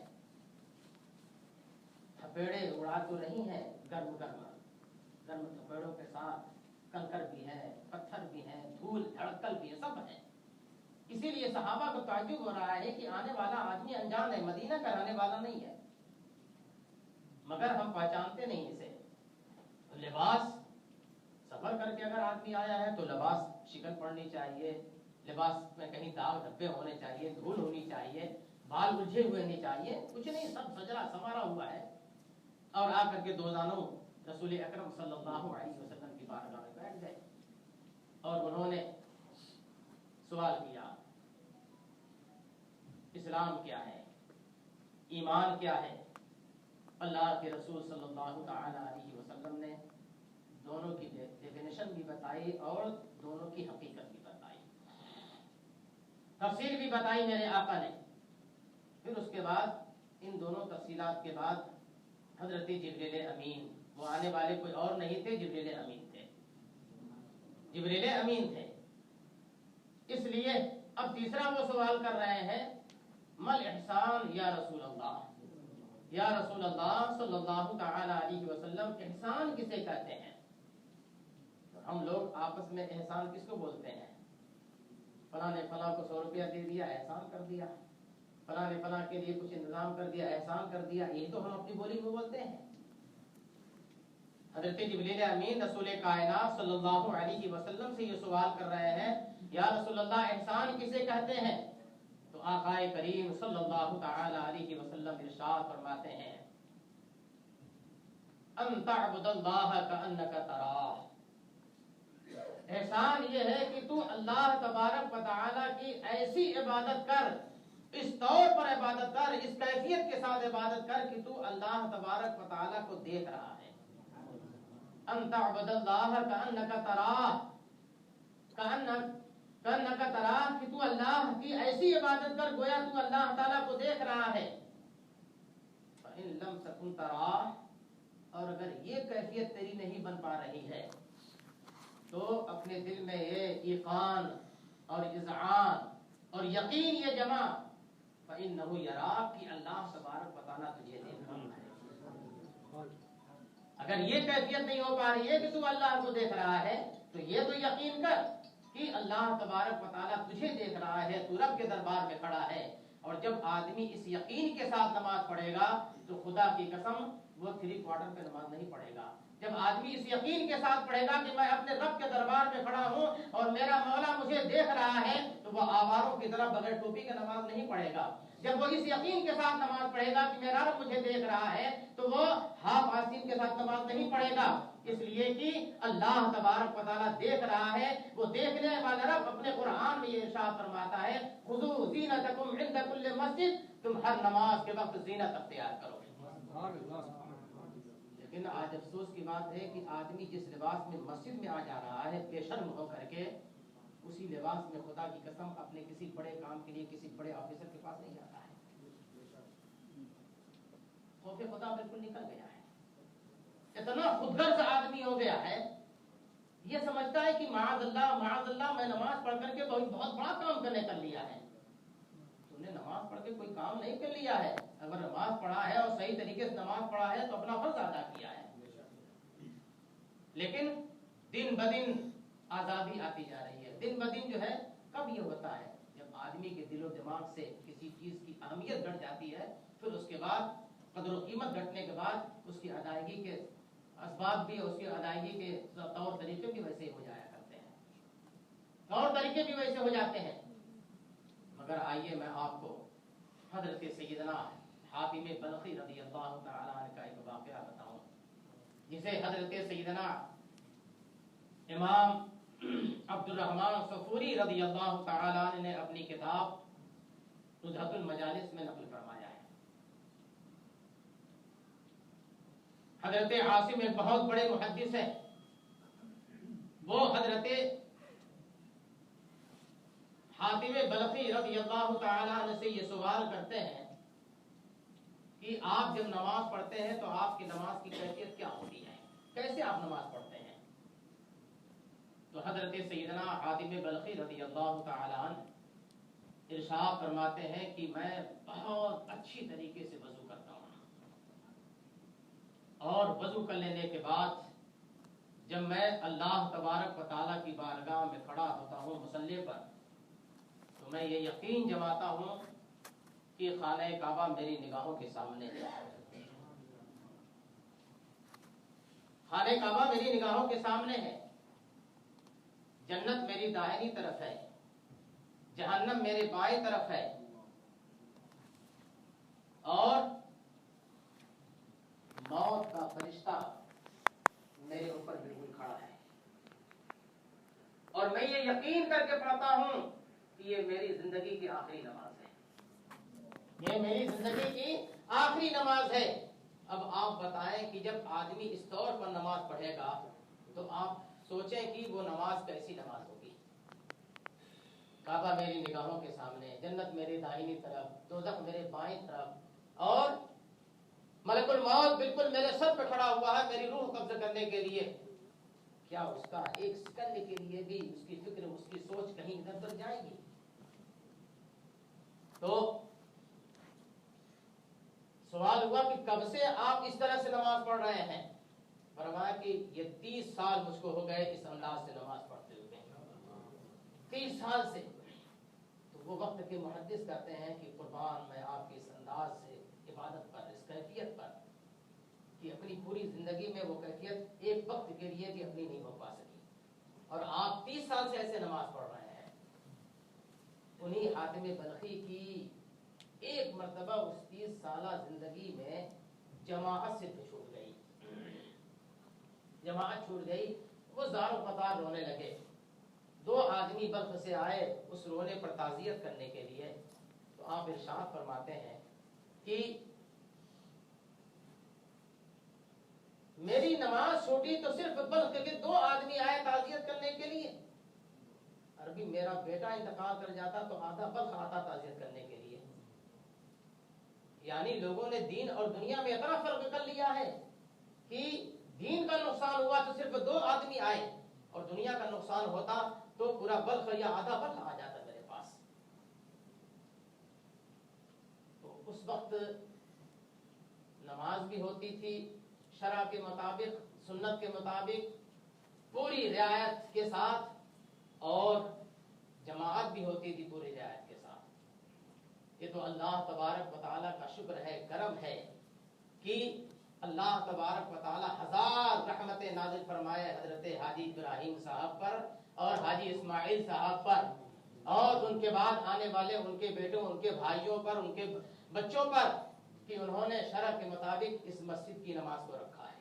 تھپیڑے اڑا تو رہی ہیں، گرم تھپیڑوں کے ساتھ کنکر بھی ہے، پتھر بھی ہے، دھول دھڑکل بھی ہے، سب ہے۔ اسی لیے صحابہ کو تعجب ہو رہا ہے کہ آنے والا آدمی انجان ہے، مدینہ کا رہنے والا نہیں ہے، مگر ہم پہچانتے نہیں اسے۔ لباس، سفر کر کے اگر آدمی آیا ہے تو لباس شکن پڑنی چاہیے، لباس میں کہیں داغ دھبے ہونے چاہیے، دھول ہونی چاہیے، بال الجھے ہوئے نہیں چاہیے، کچھ نہیں، سب سجا سنوارا ہوا ہے، اور آ کر کے دوزانوں رسول اکرم صلی اللہ علیہ وسلم کی بارگاہ میں بیٹھ گئے اور انہوں نے سوال کیا اسلام کیا ہے، ایمان کیا ہے؟ اللہ کے رسول صلی اللہ تعالی علیہ وسلم نے دونوں کی ڈیفینیشن بھی بتائی اور دونوں کی حقیقت بھی بتائی، تفصیل بھی بتائی میرے آقا نے۔ پھر اس کے بعد ان دونوں تفصیلات کے بعد حضرت جبریل امین، وہ آنے والے کوئی اور نہیں تھے، جبریل امین تھے، جبریل امین تھے۔ اس لیے اب تیسرا وہ سوال کر رہے ہیں، مل احسان یا رسول اللہ، یا رسول اللہ صلی اللہ تعالی علیہ وسلم، احسان کسے کہتے ہیں؟ تو ہم لوگ آپس میں احسان کس کو بولتے ہیں؟ فلاں نے فلاں کو 100 روپیہ دے دیا، احسان کر دیا، فلاں نے فلاں کے لیے کچھ انتظام کر دیا، احسان کر دیا، یہی تو ہم اپنی بولی میں بولتے ہیں۔ حضرت جبریل امین رسول کائنات صلی اللہ علیہ وسلم سے یہ سوال کر رہے ہیں، یا رسول اللہ احسان کسے کہتے ہیں؟ تو آقا کریم صلی اللہ تعالی علیہ وسلم ارشاد فرماتے ہیں، ان تعبد اللہ کأنک تراہ، احسان یہ ہے کہ تو اللہ تبارک و تعالی کی ایسی عبادت کر، اس طور پر عبادت کر، اس کیفیت کے ساتھ عبادت کر کہ تو اللہ تبارک و تعالی کو دیکھ رہا ہے۔ ان تعبد اللہ کأنک تراہ، کأنک تراہ، کہ تو اللہ کی ایسی عبادت کر گویا تو اللہ تعالیٰ کو دیکھ رہا ہے۔ فإن لم تکن تراہ، اور اگر یہ کیفیت تیری نہیں بن پا رہی ہے تو اپنے دل میں یہ ایقان اور اذعان اور یقین یہ جمع، فإنہ یراک، کہ اللہ تبارک و تعالیٰ تجھے دیکھ رہا ہے۔ اگر یہ کیفیت نہیں ہو پا رہی ہے کہ تو اللہ کو دیکھ رہا ہے تو یہ تو یقین کر کہ اللہ تبارک و تعالیٰ تجھے دیکھ رہا ہے، تو رب کے دربار میں کھڑا ہے۔ اور جب آدمی اس یقین کے ساتھ نماز پڑھے گا تو خدا کی قسم وہ 3/4 پہ نماز نہیں پڑھے گا۔ جب آدمی اس یقین کے ساتھ پڑھے گا کہ میں اپنے رب کے دربار میں کھڑا ہوں اور میرا مولا مجھے دیکھ رہا ہے، تو وہ آواروں کی طرح بغیر ٹوپی کے نماز نہیں پڑھے گا۔ جب وہ اس یقین کے ساتھ نماز پڑھے گا کہ میرا رب مجھے دیکھ رہا ہے تو وہ ہاف آستین کے ساتھ نماز نہیں پڑھے گا، اس لیے کہ اللہ تبارک و تعالیٰ دیکھ رہا ہے۔ وہ دیکھنے والا رب اپنے قرآن میں یہ ارشاد فرماتا ہے، خذوا زینتکم عند کل مسجد، تم ہر نماز کے وقت زینت اختیار کرو۔ لیکن آج افسوس کی بات ہے کہ آدمی جس لباس میں مسجد میں آ جا رہا ہے بے شرم ہو کر کے، اسی لباس میں خدا کی قسم اپنے کسی بڑے کام کے لیے کسی بڑے آفیسر کے پاس نہیں جاتا ہے۔ خوف خدا بالکل نکل گیا ہے، اتنا خودغرض آدمی ہو گیا ہے، یہ سمجھتا ہے کہ معاذ اللہ میں نماز پڑھ کر کے بہت بڑا کام کر لیا ہے۔ تم نے نماز پڑھ کے کوئی کام نہیں کر لیا ہے، اگر نماز پڑھا ہے اور صحیح طریقے سے نماز پڑھا ہے تو اپنا فرض ادا کیا ہے۔ لیکن دن بدن آزادی آتی جا رہی ہے، دن بدن جو ہے کب یہ ہوتا ہے؟ جب آدمی کے دل و دماغ سے کسی چیز کی اہمیت گھٹ جاتی ہے، پھر اس کے بعد قدر و قیمت گھٹنے کے بعد اس کی ادائیگی کے اسباب بھی، اس کی ادائیگی کے طور طریقے بھی ویسے ہی ہو جایا کرتے ہیں، طور طریقے بھی ویسے ہو جاتے ہیں۔ مگر آئیے میں آپ کو حضرت سیدنا حاتم بلخی رضی اللہ تعالیٰ عنہ کا ایک واقعہ بتاؤں، جسے حضرت سیدنا امام عبد الرحمن صفوری رضی اللہ تعالیٰ عنہ نے اپنی کتاب نزہۃ المجالس میں نقل فرمایا ہے۔ حضرت عاصم ایک بہت بڑے محدث ہیں، وہ حضرت حاتم بلخی رضی اللہ تعالیٰ عنہ سے یہ سوال کرتے ہیں کہ آپ جب نماز پڑھتے ہیں تو آپ کی نماز کی کیفیت کیا ہوتی ہے، کیسے آپ نماز پڑھتے ہیں؟ تو حضرت سیدنا حاتم بلخی رضی اللہ تعالیٰ عنہ ارشاد فرماتے ہیں کہ میں بہت اچھی طریقے سے وضو کرتا ہوں، اور وضو کر لینے کے بعد جب میں اللہ تبارک و تعالیٰ کی بارگاہ میں کھڑا ہوتا ہوں مصلی پر، تو میں یہ یقین جماتا ہوں کہ خانہ کعبہ میری نگاہوں کے سامنے ہے، خانہ کعبہ میری نگاہوں کے سامنے ہے، جنت میری دائیں طرف ہے، جہنم میرے بائیں طرف ہے اور موت کا فرشتہ میرے اوپر بالکل کھڑا ہے، اور میں یہ یقین کر کے پڑھتا ہوں کہ یہ میری زندگی کی آخری نماز ہے، یہ میری زندگی کی آخری نماز ہے۔ اب آپ بتائیں کہ جب آدمی اس طور پر نماز پڑھے گا تو آپ سوچیں کہ وہ نماز کیسی نماز ہوگی۔ کعبہ میری نگاہوں کے سامنے، جنت میرے دائنی طرف، دوزخ میرے بائیں طرف، اور ملک الموت بالکل میرے سر پہ کھڑا ہوا ہے میری روح قبضہ کرنے کے لیے۔ کیا اس کا ایک سیکنڈ کے لیے بھی اس کی فکر، اس کی سوچ کہیں ادھر ادھر جائے گی؟ تو سوال ہوا کہ کب سے آپ اس طرح سے نماز پڑھ رہے ہیں؟ فرمایا کہ یہ 30 سال مجھ کو ہو گئے اس انداز سے نماز پڑھتے ہوئے، 30 سال سے۔ تو وہ وقت کے محدث کہتے ہیں کہ قربان میں آپ کے اس انداز سے عبادت پر، اس کیفیت پر، کہ اپنی پوری زندگی میں وہ کیفیت ایک وقت کے لیے بھی اپنی نہیں ہو پا سکی، اور آپ 30 سال سے ایسے نماز پڑھ رہے ہیں۔ انہی حاتم بلخی کی ایک مرتبہ اس 30 سالہ زندگی میں جماعت سے چھوٹ گئی، جماعت چھوٹ گئی، وہ زار و قطار رونے لگے۔ 2 آدمی بلخ سے آئے اس رونے پر تعزیت کرنے کے لیے، تو آپ ارشاد فرماتے ہیں کہ میری نماز چھوٹی تو صرف بلخ کے 2 آدمی آئے تعزیت کرنے کے لیے، عربی میرا بیٹا انتقال کر جاتا تو آدھا بلخ آتا تعزیت کرنے کے لیے۔ یعنی لوگوں نے دین اور دنیا میں اتنا فرق کر لیا ہے کہ دین کا نقصان ہوا تو صرف 2 آدمی آئے، اور دنیا کا نقصان ہوتا تو پورا بلخ یا آدھا بلخ آ جاتا میرے پاس۔ تو اس وقت نماز بھی ہوتی تھی شرع کے مطابق، سنت کے مطابق، پوری رعایت کے ساتھ، اور جماعت بھی ہوتی تھی پوری رعایت کے ساتھ۔ یہ تو اللہ تبارک و تعالیٰ کا شکر ہے، کرم ہے کہ اللہ تبارک و تعالیٰ 1000 رحمتیں نازل فرمائے حضرت حاجی ابراہیم صاحب پر اور حاجی اسماعیل صاحب پر، اور ان کے بعد آنے والے ان کے بیٹوں، ان کے بھائیوں پر، ان کے بچوں پر، کہ انہوں نے شرع کے مطابق اس مسجد کی نماز کو رکھا ہے۔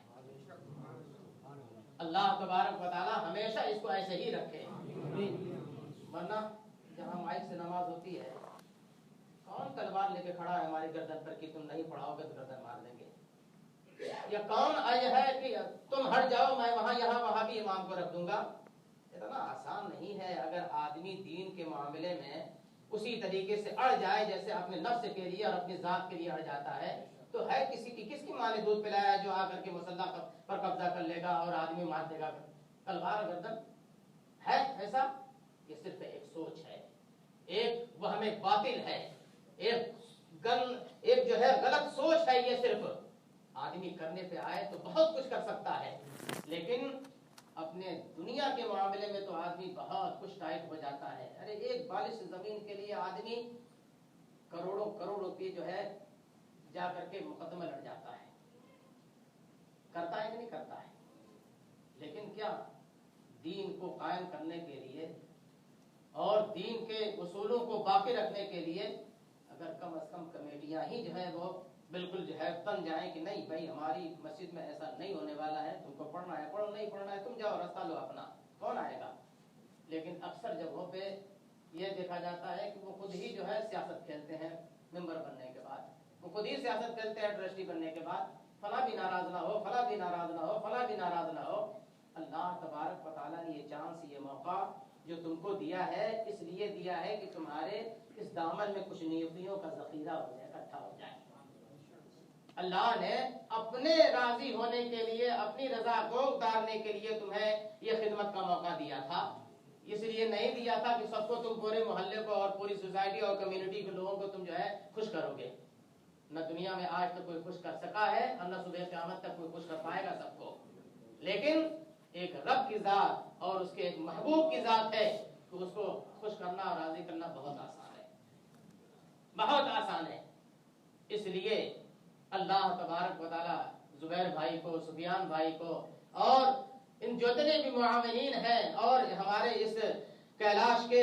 اللہ تبارک و تعالیٰ ہمیشہ اس کو ایسے ہی رکھے، ورنہ جہاں مائک سے نماز ہوتی ہے کون تلوار لے کے کھڑا ہے ہماری گردن پر کہ تم نہیں پڑھاؤ گے تو گردن مار دیں گے، یا کون آئے ہے کہ تم ہٹ جاؤ میں وہاں یہاں وہاں بھی امام کو رکھ دوں گا؟ اتنا آسان نہیں ہے۔ اگر آدمی دین کے معاملے میں اسی طریقے سے اڑ جائے جیسے اپنے نفس کے لیے اور اپنی ذات کے لیے اڑ جاتا ہے، تو ہے کس کی ماں نے دودھ پلایا جو آ کر کے مسلح پر قبضہ کر لے گا اور آدمی مار دے گا تلوار گردن؟ ہے ایسا؟ یہ صرف ایک سوچ ہے، ایک وہ ہمیں باطل ہے، ایک جو ہے غلط سوچ ہے۔ یہ صرف آدمی کرنے پہ آئے تو بہت کچھ کر سکتا ہے، لیکن اپنے دنیا کے معاملے میں تو آدمی بہت کچھ ٹائٹ ہو جاتا ہے۔ ارے ایک بالش زمین کے لیے آدمی کروڑوں روپے جو ہے جا کر کے مقدمہ لڑ جاتا ہے، کرتا ہے کہ نہیں کرتا ہے؟ لیکن کیا دین کو قائم کرنے کے لیے اور دین کے اصولوں کو باقی رکھنے کے لیے اگر کم از کم کمیٹیاں ہی جو ہے وہ بالکل جو ہے بن جائیں کہ نہیں بھائی ہماری مسجد میں ایسا نہیں ہونے والا ہے، تم کو پڑھنا ہے پڑھو، نہیں پڑھنا ہے تم جاؤ راستہ لو اپنا، کون آئے گا؟ لیکن اکثر جگہوں پہ یہ دیکھا جاتا ہے کہ وہ خود ہی جو ہے سیاست کھیلتے ہیں، ممبر بننے کے بعد وہ خود ہی سیاست کھیلتے ہیں، ٹرسٹی بننے کے بعد فلاں بھی ناراض نہ ہو، فلاں بھی ناراض نہ ہو، فلاں بھی ناراض نہ ہو۔ اللہ تبارک و تعالیٰ نے یہ چانس، یہ موقع جو تم کو دیا ہے اس لیے دیا ہے کہ تمہارے اس دامن میں کچھ نیکیوں کا ذخیرہ ہو جائے، اکٹھا ہو جائے۔ اللہ نے اپنے راضی ہونے کے لیے، اپنی رضا کو اتارنے کے لیے تمہیں یہ خدمت کا موقع دیا تھا، اس لیے نہیں دیا تھا کہ سب کو تم پورے محلے کو اور پوری سوسائٹی اور کمیونٹی کے لوگوں کو تم جو ہے خوش کرو گے۔ نہ دنیا میں آج تک کوئی خوش کر سکا ہے اور نہ صبح قیامت تک کوئی خوش کر پائے گا سب کو، لیکن ایک رب کی ذات اور اس کے ایک محبوب کی ذات ہے تو اس کو خوش کرنا اور راضی کرنا بہت آسان ہے، بہت آسان ہے۔ اس لیے اللہ تبارک و تعالیٰ زبیر بھائی کو، سفیان بھائی کو اور ان جتنے بھی معاونین ہیں اور ہمارے اس کیلاش کے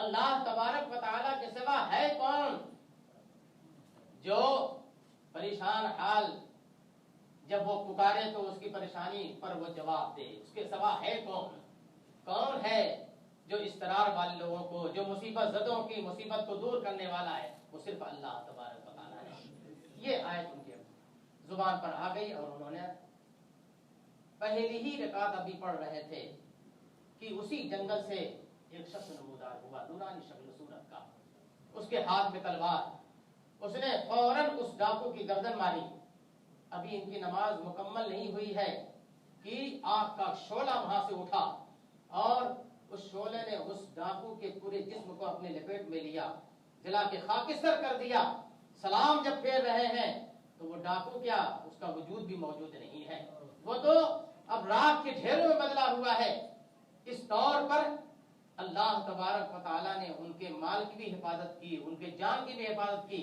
اللہ تبارک و تعالیٰ کے سوا ہے کون جو پریشان حال جب وہ پکارے تو اس کی پریشانی پر وہ جواب دے؟ اس کے سوا ہے کون؟ کون ہے جو اضطرار والے لوگوں کو، جو مصیبت زدوں کی مصیبت کو دور کرنے والا ہے؟ وہ صرف اللہ تبارک و تعالیٰ ہے۔ یہ آیت ان کے زبان پر آ گئی اور انہوں نے پہلی ہی رکعت ابھی پڑھ رہے تھے کہ اسی جنگل سے ایک شخص نمودار ہوا، نورانی شکل صورت کا، اس کے ہاتھ میں تلوار، اس نے فوراً اس ڈاکو کی گردن ماری۔ ابھی ان کی نماز مکمل نہیں ہوئی ہے کہ آگ کا شعلہ وہاں سے اٹھا اور اس شعلے نے اس ڈاکو کے پورے جسم کو اپنے لپیٹ میں لیا، جلا کے خاکستر کر دیا۔ سلام جب پھیر رہے ہیں تو وہ ڈاکو کیا، اس کا وجود بھی موجود نہیں ہے، وہ تو اب راکھ کے ڈھیروں میں بدلا ہوا ہے۔ اس طور پر اللہ تبارک و تعالیٰ نے ان کے مال کی بھی حفاظت کی، ان کے جان کی بھی حفاظت کی۔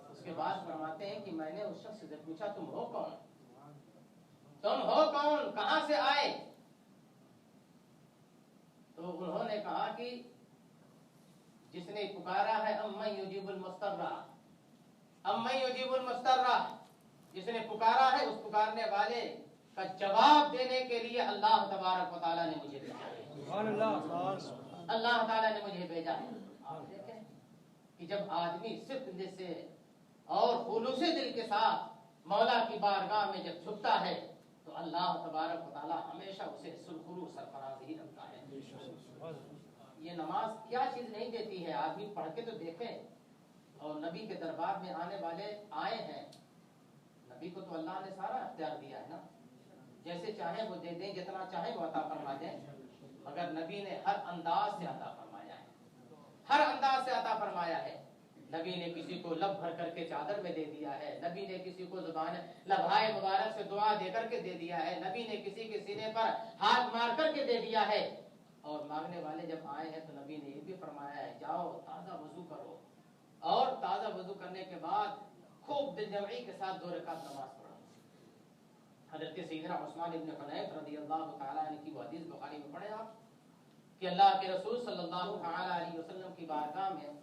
اس کے بعد فرماتے ہیں کہ میں نے اس شخص سے پوچھا تم ہو کون؟ تم ہو کون؟ کہاں سے آئے؟ تو انہوں نے کہا کہ جس نے پکارا ہے امن یجیب المضطر، امن یجیب المضطر، جس نے پکارا ہے اس پکارنے والے کا جواب دینے کے لیے اللہ تبارک و تعالیٰ نے مجھے بھیجا ہے۔ اللہ تعالیٰ نے مجھے بھیجا ہے۔ آپ دیکھیں کہ جب آدمی صرف دل سے اور خلوص دل کے ساتھ مولا کی بارگاہ میں جب جھکتا ہے تو اللہ تبارک و تعالیٰ ہمیشہ اسے سرخرو سرفراز ہی رکھتا ہے۔ یہ نماز کیا چیز نہیں دیتی ہے، آدمی پڑھ کے تو دیکھیں۔ اور نبی کے دربار میں آنے والے آئے ہیں، نبی کو تو اللہ نے سارا اختیار دیا ہے نا، جیسے چاہیں وہ دے دیں، جتنا چاہیں وہ عطا فرما دیں، مگر نبی نے ہر انداز سے عطا فرمایا ہے، ہر انداز سے عطا فرمایا ہے۔ نبی نے کسی کو لب بھر کر کے چادر میں دے دیا ہے، نبی نے کسی کو زبان لبھائے مبارک سے دعا دے کر کے دے دیا ہے، نبی نے کسی کے سینے پر ہاتھ مار کر کے دے دیا ہے۔ اور مانگنے والے جب آئے ہیں تو نبی نے یہ بھی فرمایا ہے جاؤ تازہ وضو کرو، اور تازہ وضو کرنے کے بعد خوب دل جمعی کے ساتھ 2 رکعت نماز پڑھو۔ حضرت سیدنا عثمان ابن حنیف رضی اللہ تعالیٰ عنہ کی وہ حدیث بخاری میں پڑھیں آپ کہ اللہ کے رسول صلی اللہ تعالیٰ علیہ وسلم کی بارگاہ میں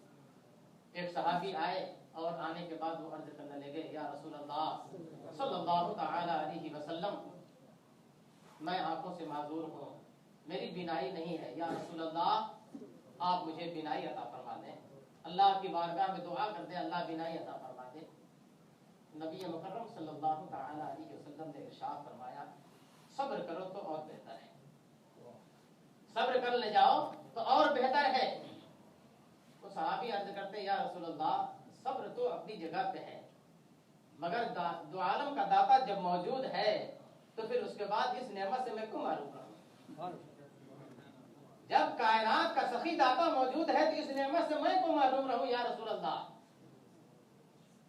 ایک صحابی آئے اور آنے کے بعد وہ عرض کرنے لگے یا رسول اللہ صلی اللہ تعالیٰ علیہ وسلم، میں آنکھوں سے معذور ہوں، میری بینائی نہیں ہے، یا رسول اللہ آپ مجھے بینائی عطا فرما دیں، اللہ کی بارگاہ میں دعا کر دیں اللہ بینائی عطا فرما دے۔ نبی مکرم صلی اللہ تعالیٰ علیہ وسلم نے ارشاد فرمایا صبر کرو تو اور بہتر ہے، صبر کر لے جاؤ تو اور بہتر ہے۔ تو صحابی عرض کرتے یا رسول اللہ صبر تو اپنی جگہ پہ ہے، مگر دو عالم کا داتا جب موجود ہے تو پھر اس کے بعد اس نعمت سے میں کیوں معروف رہوں؟ جب کائنات کا سخی داتا موجود ہے تو اس نعمت سے میں کیوں معروف رہوں یا رسول اللہ؟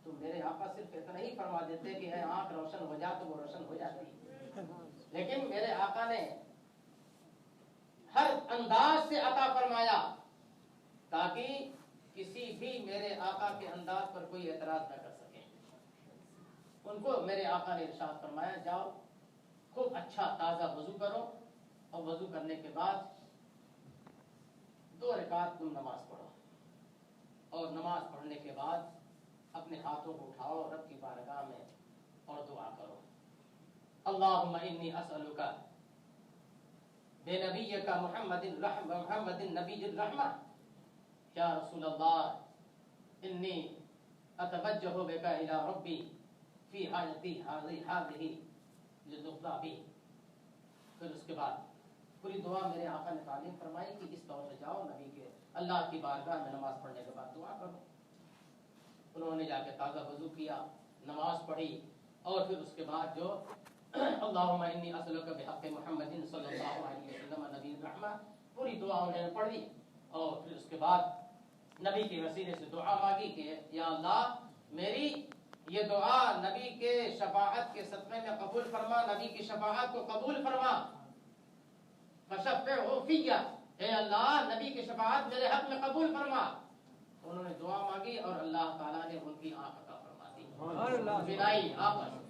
تو میرے آقا صرف اتنا ہی فرما دیتے کہ اے آنکھ روشن ہو جا تو وہ روشن ہو جاتی، لیکن میرے آقا نے ہر انداز سے عطا فرمایا تاکہ کسی بھی میرے آقا کے انداز پر کوئی اعتراض نہ کر سکے۔ ان کو میرے آقا نے ارشاد فرمایا جاؤ خوب اچھا تازہ وضو کرو، اور وضو کرنے کے بعد 2 رکعت تم نماز پڑھو، اور نماز پڑھنے کے بعد اپنے ہاتھوں کو اٹھاؤ رب کی بارگاہ میں اور دعا کرو اللہم انی اسألک بے نبیک محمد نبی الرحمہ، یا رسول اللہ انی اتوجہ بک الی ربی فی حاجتی ہذہ لتقضی بی۔ پھر اس کے بعد پوری دعا میرے آقا نے تعلیم فرمائی کہ اس طور سے جاؤ نبی کے اللہ کی بارگاہ میں نماز پڑھنے کے بعد دعا کرو۔ انہوں نے جا کے تازہ وضو کیا، نماز پڑھی، اور پھر اس کے بعد جو اللہم انی اسألک بحق محمد صلی اللہ علیہ وسلم نبی الرحمہ پوری دعا انہوں نے پڑھی، اور پھر اس کے بعد نبی کے وسیلے سے دعا مانگی کہ یا اللہ میری یہ دعا نبی کے شفاعت کے صدقے میں قبول فرما، نبی کی شفاعت کو قبول فرما، فشفعہ فیہ، اے اللہ نبی کی شفاعت میرے حق میں قبول فرما۔ انہوں نے دعا مانگی اور اللہ تعالیٰ نے ان کی آنکھ عطا فرما دی، بینائی آنکھ۔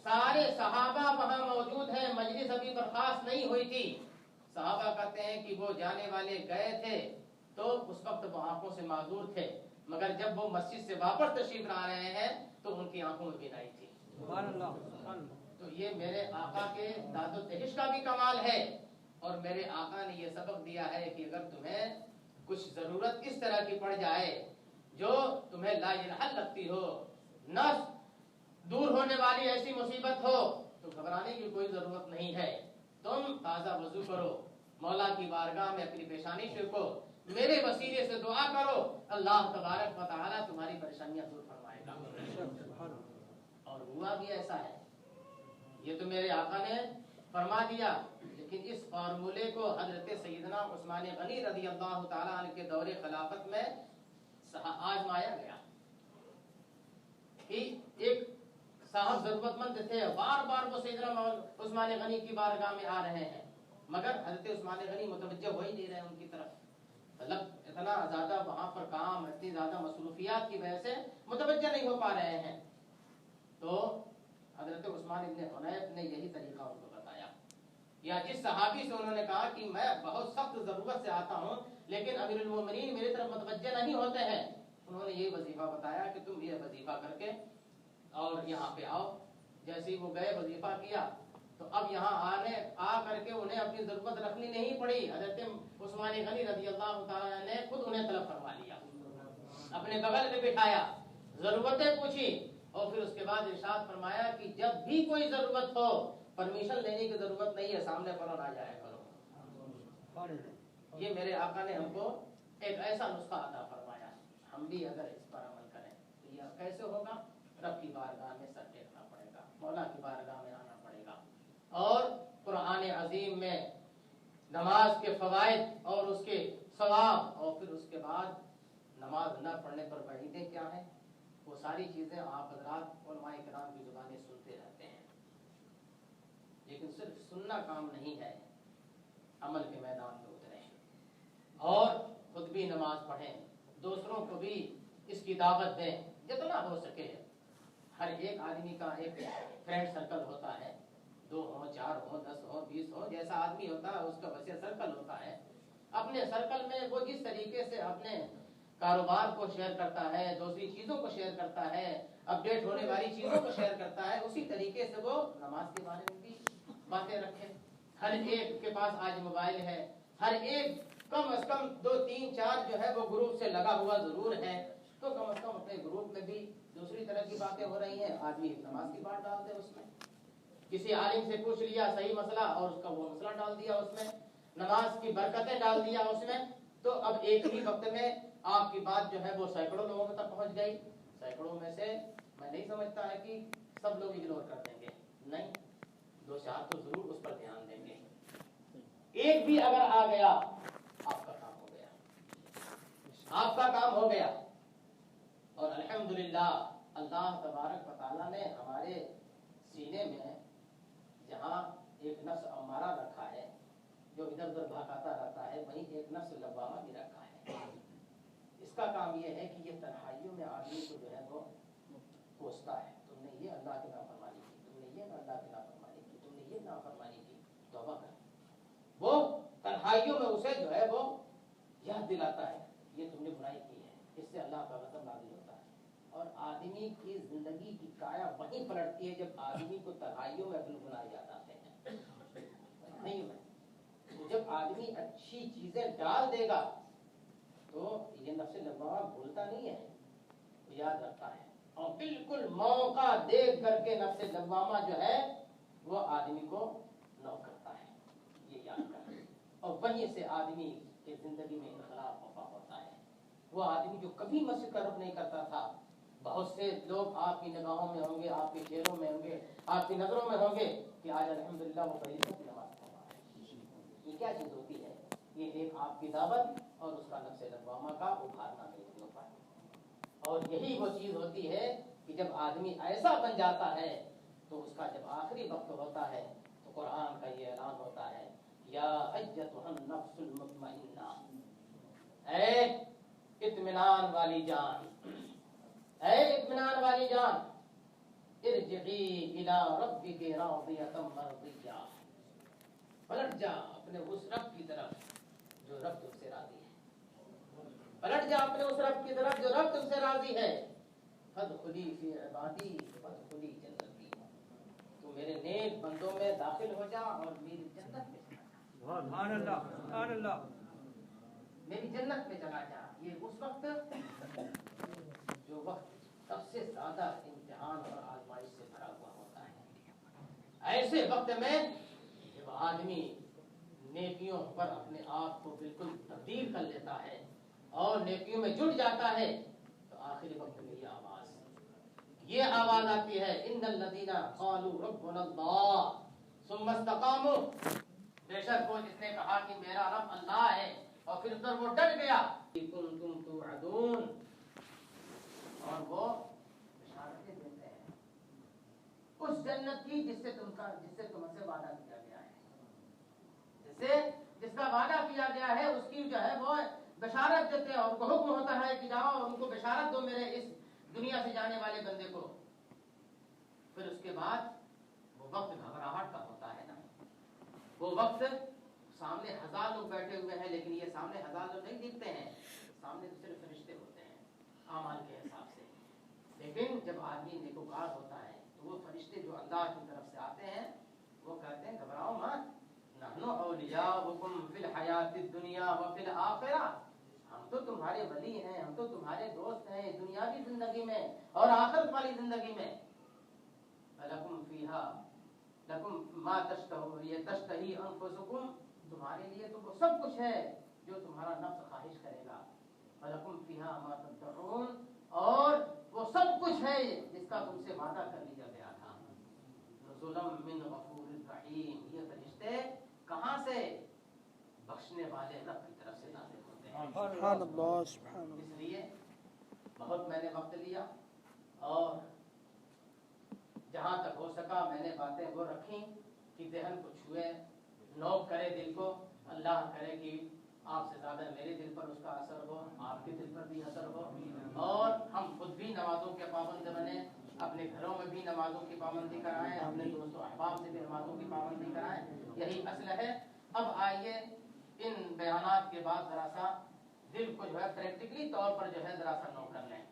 سارے صحابہ وہاں موجود ہیں، مجلس ابھی برخاست نہیں ہوئی تھی۔ صحابہ کہتے ہیں کہ وہ جانے والے گئے تھے تو اس وقت وہ آنکھوں سے معذور تھے، مگر جب وہ مسجد سے واپس تشریف لا رہے ہیں تو ان کی آنکھوں میں بینائی تھی۔ سبحان اللہ، سبحان اللہ۔ تو یہ میرے آقا کے داد و دہش کا بھی کمال ہے، اور میرے آقا نے یہ سبق دیا ہے کہ اگر تمہیں کچھ ضرورت اس طرح کی پڑ جائے جو تمہیں لا الحل لگتی ہو، نہ دور ہونے والی ایسی مصیبت ہو، تو گھبرانے کی کوئی ضرورت نہیں ہے۔ تم تازہ وضو کرو، مولا کی بارگاہ میں اپنی پیشانی چھڑکو، میرے وسیلے سے دعا کرو، اللہ تبارک و تعالی تمہاری پریشانیاں دور فرمائے گا۔ اور ہوا بھی ایسا ہے، یہ تو میرے آقا نے فرما دیا، لیکن اس فارمولے کو حضرت سیدنا عثمان غنی رضی اللہ تعالیٰ عنہ کے دور خلافت میں آزمایا گیا کہ ایک صاحب ضرورت مند تھے، بار بار وہ سیدنا عثمان غنی کی بارگاہ میں آ رہے ہیں، مگر حضرت عثمان غنی متوجہ ہو ہی نہیں رہے ان کی طرف، مطلب اتنا زیادہ وہاں پر کام، اتنی زیادہ مصروفیات کی وجہ سے متوجہ نہیں ہو پا رہے ہیں۔ تو حضرت عثمان ابن حنیف نے یہی طریقہ ان کو بتایا، یا جس صحابی سے انہوں نے کہا کہ میں بہت سخت ضرورت سے آتا ہوں لیکن امیر المومنین میری طرف متوجہ نہیں ہوتے ہیں، انہوں نے یہ وظیفہ بتایا کہ تم یہ وظیفہ کر کے اور یہاں پہ آؤ۔ جیسے ہی وہ گئے وظیفہ کیا تو اب یہاں آ کر کے انہیں اپنی ضرورت رکھنی نہیں پڑی، حضرت عثمان غنی رضی اللہ تعالیٰ نے خود انہیں طلب فرما لیا، اپنے بغل میں بٹھایا، ضرورتیں پوچھی، اور پھر اس کے بعد ارشاد فرمایا کہ جب بھی کوئی ضرورت ہو پرمیشن لینے کی ضرورت نہیں ہے، سامنے فوراً آ جایا کرو۔ یہ میرے آقا نے ہم کو ایک ایسا نسخہ عطا فرمایا، ہم بھی اگر اس پر عمل کریں تو یہ کیسے ہوگا؟ رب کی بارگاہ میں سر ٹیکنا پڑے گا، مولا کی بارگاہ میں آنا پڑے گا، اور قرآن عظیم میں نماز کے فوائد اور اس کے ثواب، اور پھر اس کے بعد نماز نہ پڑھنے پر وعیدیں کیا ہیں، وہ ساری چیزیں آپ حضرات علماء کرام کی زبانیں سنتے رہتے ہیں، لیکن صرف سننا کام نہیں ہے، عمل کے میدان میں اتریں اور خود بھی نماز پڑھیں، دوسروں کو بھی اس کی دعوت دیں جتنا ہو سکے۔ ہر ایک آدمی کا ایک فرینڈ سرکل ہوتا ہے، 2 ہوں، 4 ہوں، 10 ہوں، 20 ہوں، جیسا آدمی ہوتا ہے اس کا وسیع سرکل ہوتا ہے۔ اپنے سرکل میں وہ جس طریقے سے اپنے کاروبار کو شیئر کرتا ہے، دوسری چیزوں کو شیئر کرتا ہے، اپڈیٹ ہونے والی چیزوں کو شیئر کرتا ہے، اسی طریقے سے وہ نماز کے بارے میں بھی باتیں رکھے۔ ہر ایک کے پاس آج موبائل ہے، ہر ایک کم از کم 2 3 4 جو ہے وہ گروپ سے لگا ہوا ضرور ہے، تو کم از کم اپنے گروپ میں بھی دوسری طرح کی باتیں ہو رہی ہیں، آدمی نماز کی بات ڈال دے اس میں، کسی عالم سے پوچھ لیا صحیح مسئلہ اور اس کا وہ مسئلہ ڈال دیا اس میں، نماز کی برکتیں ڈال دیا اس میں، تو اب ایک ہی وقت میں آپ کی بات جو ہے وہ سینکڑوں لوگوں تک پہنچ گئی۔ سینکڑوں میں سے میں نہیں سمجھتا ہے کہ سب لوگ اگنور کر دیں گے، نہیں، 2 4 تو ضرور اس پر دھیان دیں گے، ایک بھی اگر آ گیا آپ کا کام ہو گیا، آپ کا کام ہو گیا۔ اور الحمدللہ اللہ تبارک و تعالیٰ نے ہمارے سینے میں جہاں ایک نفس امارہ رکھا ہے جو ادھر ادھر بھاگاتا رہتا ہے، وہیں ایک نفس لوامہ بھی رکھا ہے۔ اس کا کام یہ ہے کہ یہ تنہائیوں میں آدمی کو جو ہے وہ کوستا ہے، تم نے یہ اللہ کی نافرمانی کی، تم نے یہ اللہ کی نافرمانی کی، تم نے یہ نافرمانی کی، توبہ کر۔ وہ تنہائیوں میں اسے جو ہے وہ یاد دلاتا ہے یہ تم نے برائی کی ہے، اس سے اللہ کا غضب نازل ہوتا ہے، اور آدمی کی زندگی کی کایا وہیں پلٹتی ہے جب آدمی کو تنہائیوں میں اپنے گناہ یاد آتے ہیں۔ تنہائیوں میں جب آدمی اچھی چیزیں ڈال دے گا تو یہ نفس لوامہ بھولتا نہیں ہے، وہ یاد رکھتا ہے، اور بالکل موقع دیکھ کر کے نفس لوامہ جو ہے وہ آدمی کو نو کرتا ہے، یہ یاد کر، اور وہیں سے آدمی کی زندگی میں انقلاب وفا ہوتا ہے۔ وہ آدمی جو کبھی مسجد کا رخ نہیں کرتا تھا، بہت سے لوگ آپ کی نگاہوں میں ہوں گے، آپ کے چہروں میں ہوں گے، آپ کی نظروں میں ہوں گے کہ آج الحمدللہ وہ فریضوں کی نماز پڑھ رہا ہے۔ یہ کیا چیز ہوتی ہے؟ یہ ایک آپ کی دعوت اور اس کا نفس لوامہ کا ابھارنا نہیں ہو پاتا، اور یہی وہ چیز ہوتی ہے کہ جب آدمی ایسا بن جاتا ہے تو اس کا جب آخری وقت ہوتا ہے تو قرآن کا یہ اعلان ہوتا ہے، یا ایتھا النفس المطمئنہ، اے اطمینان والی جان، اے اطمینان والی جان، ارجعی الی ربک راضیۃ مرضیہ، پلٹ جا اپنے اس رب کی طرف جو رب تجھ سے راضی ہے۔ پلٹ جا اپنے اس رب کی طرف جو رب تم سے راضی ہے. فادخلی فی عبادی فادخلی جنتی. تو میرے نیک بندوں میں داخل ہو جا اور میری جنت میں چلا جا. سبحان اللہ سبحان اللہ. میری جنت میں چلا جا. یہ اس وقت جو وقت سب سے زیادہ امتحان اور آزمائش سے بھرا ہوا ہوتا ہے. ایسے وقت میں جب آدمی نیکیوں پر اپنے آپ کو بالکل تبدیل کر لیتا ہے اور نیکیوں میں جڑ جاتا ہے تو آخری وقت میں یہ آواز آتی ہے ان الذین قالوا ربنا اللہ ثم استقاموا. بے شک وہ جس نے کہا کہ میرا رب اللہ ہے اور پھر اس پر وہ ڈٹ گیا. کنتم توعدون. اور وہ بشارتیں دیتے ہیں اس جنت کی جس سے تم سے وعدہ کیا گیا ہے. جس کا وعدہ کیا گیا ہے اس کی جو ہے وہ بشارت دیتے ہیں اور ان کو حکم ہوتا ہے کہ جاؤ ان کو بشارت دو میرے اس دنیا سے جانے والے بندے کو. پھر اس کے بعد وہ وقت گھبراہٹ کا ہوتا ہے نا. وہ وقت سامنے 1000 لوگ بیٹھے ہوئے ہیں لیکن یہ سامنے 1000 لوگ نہیں دکھتے ہیں. سامنے تو صرف فرشتے ہوتے ہیں اعمال کے حساب سے. لیکن جب آدمی نیکوکار ہوتا ہے تو وہ فرشتے جو اللہ کی طرف سے آتے ہیں وہ کہتے ہیں گھبراؤ مت. نحن اولیاؤکم فی الحیات الدنیا وفی الآخرہ. ہم تو تمہارے ولی ہیں, ہم تو تمہارے دوست ہیں دنیاوی زندگی میں اور آخرت والی زندگی میں. لکم فیہا لکم ما تشتہی انفسکم. تمہارے لیے تو وہ سب کچھ ہے جو تمہارا نفس خواہش کرے گا. ولکم فیہا ما تدعون. اور وہ سب کچھ ہے جس کا تم سے وعدہ کر لیا گیا تھا. نزلا من غفور رحیم. یہ فرشتے کہاں سے؟ بخشنے والے رب کی طرف سے نازل ہوتے ہیں. سبحان اللہ سبحان اللہ. اس لیے بہت میں نے وقت لیا اور جہاں تک ہو سکا میں نے باتیں وہ رکھیں کہ ذہن کو چھوئے, نوک کرے دل کو. اللہ کرے کہ آپ سے زیادہ میرے دل پر اس کا اثر ہو, آپ کے دل پر بھی اثر ہو اور ہم خود بھی نمازوں کے پابند بنیں, اپنے گھروں میں بھی نمازوں کی پابندی کرائیں, اپنے دوست و احباب سے بھی نمازوں کی پابندی کرائیں. یہی اصل ہے. اب آئیے ان بیانات کے بعد ذرا سا دل کو جو ہے پریکٹیکلی طور پر جو ہے ذرا سا نو کر لیں.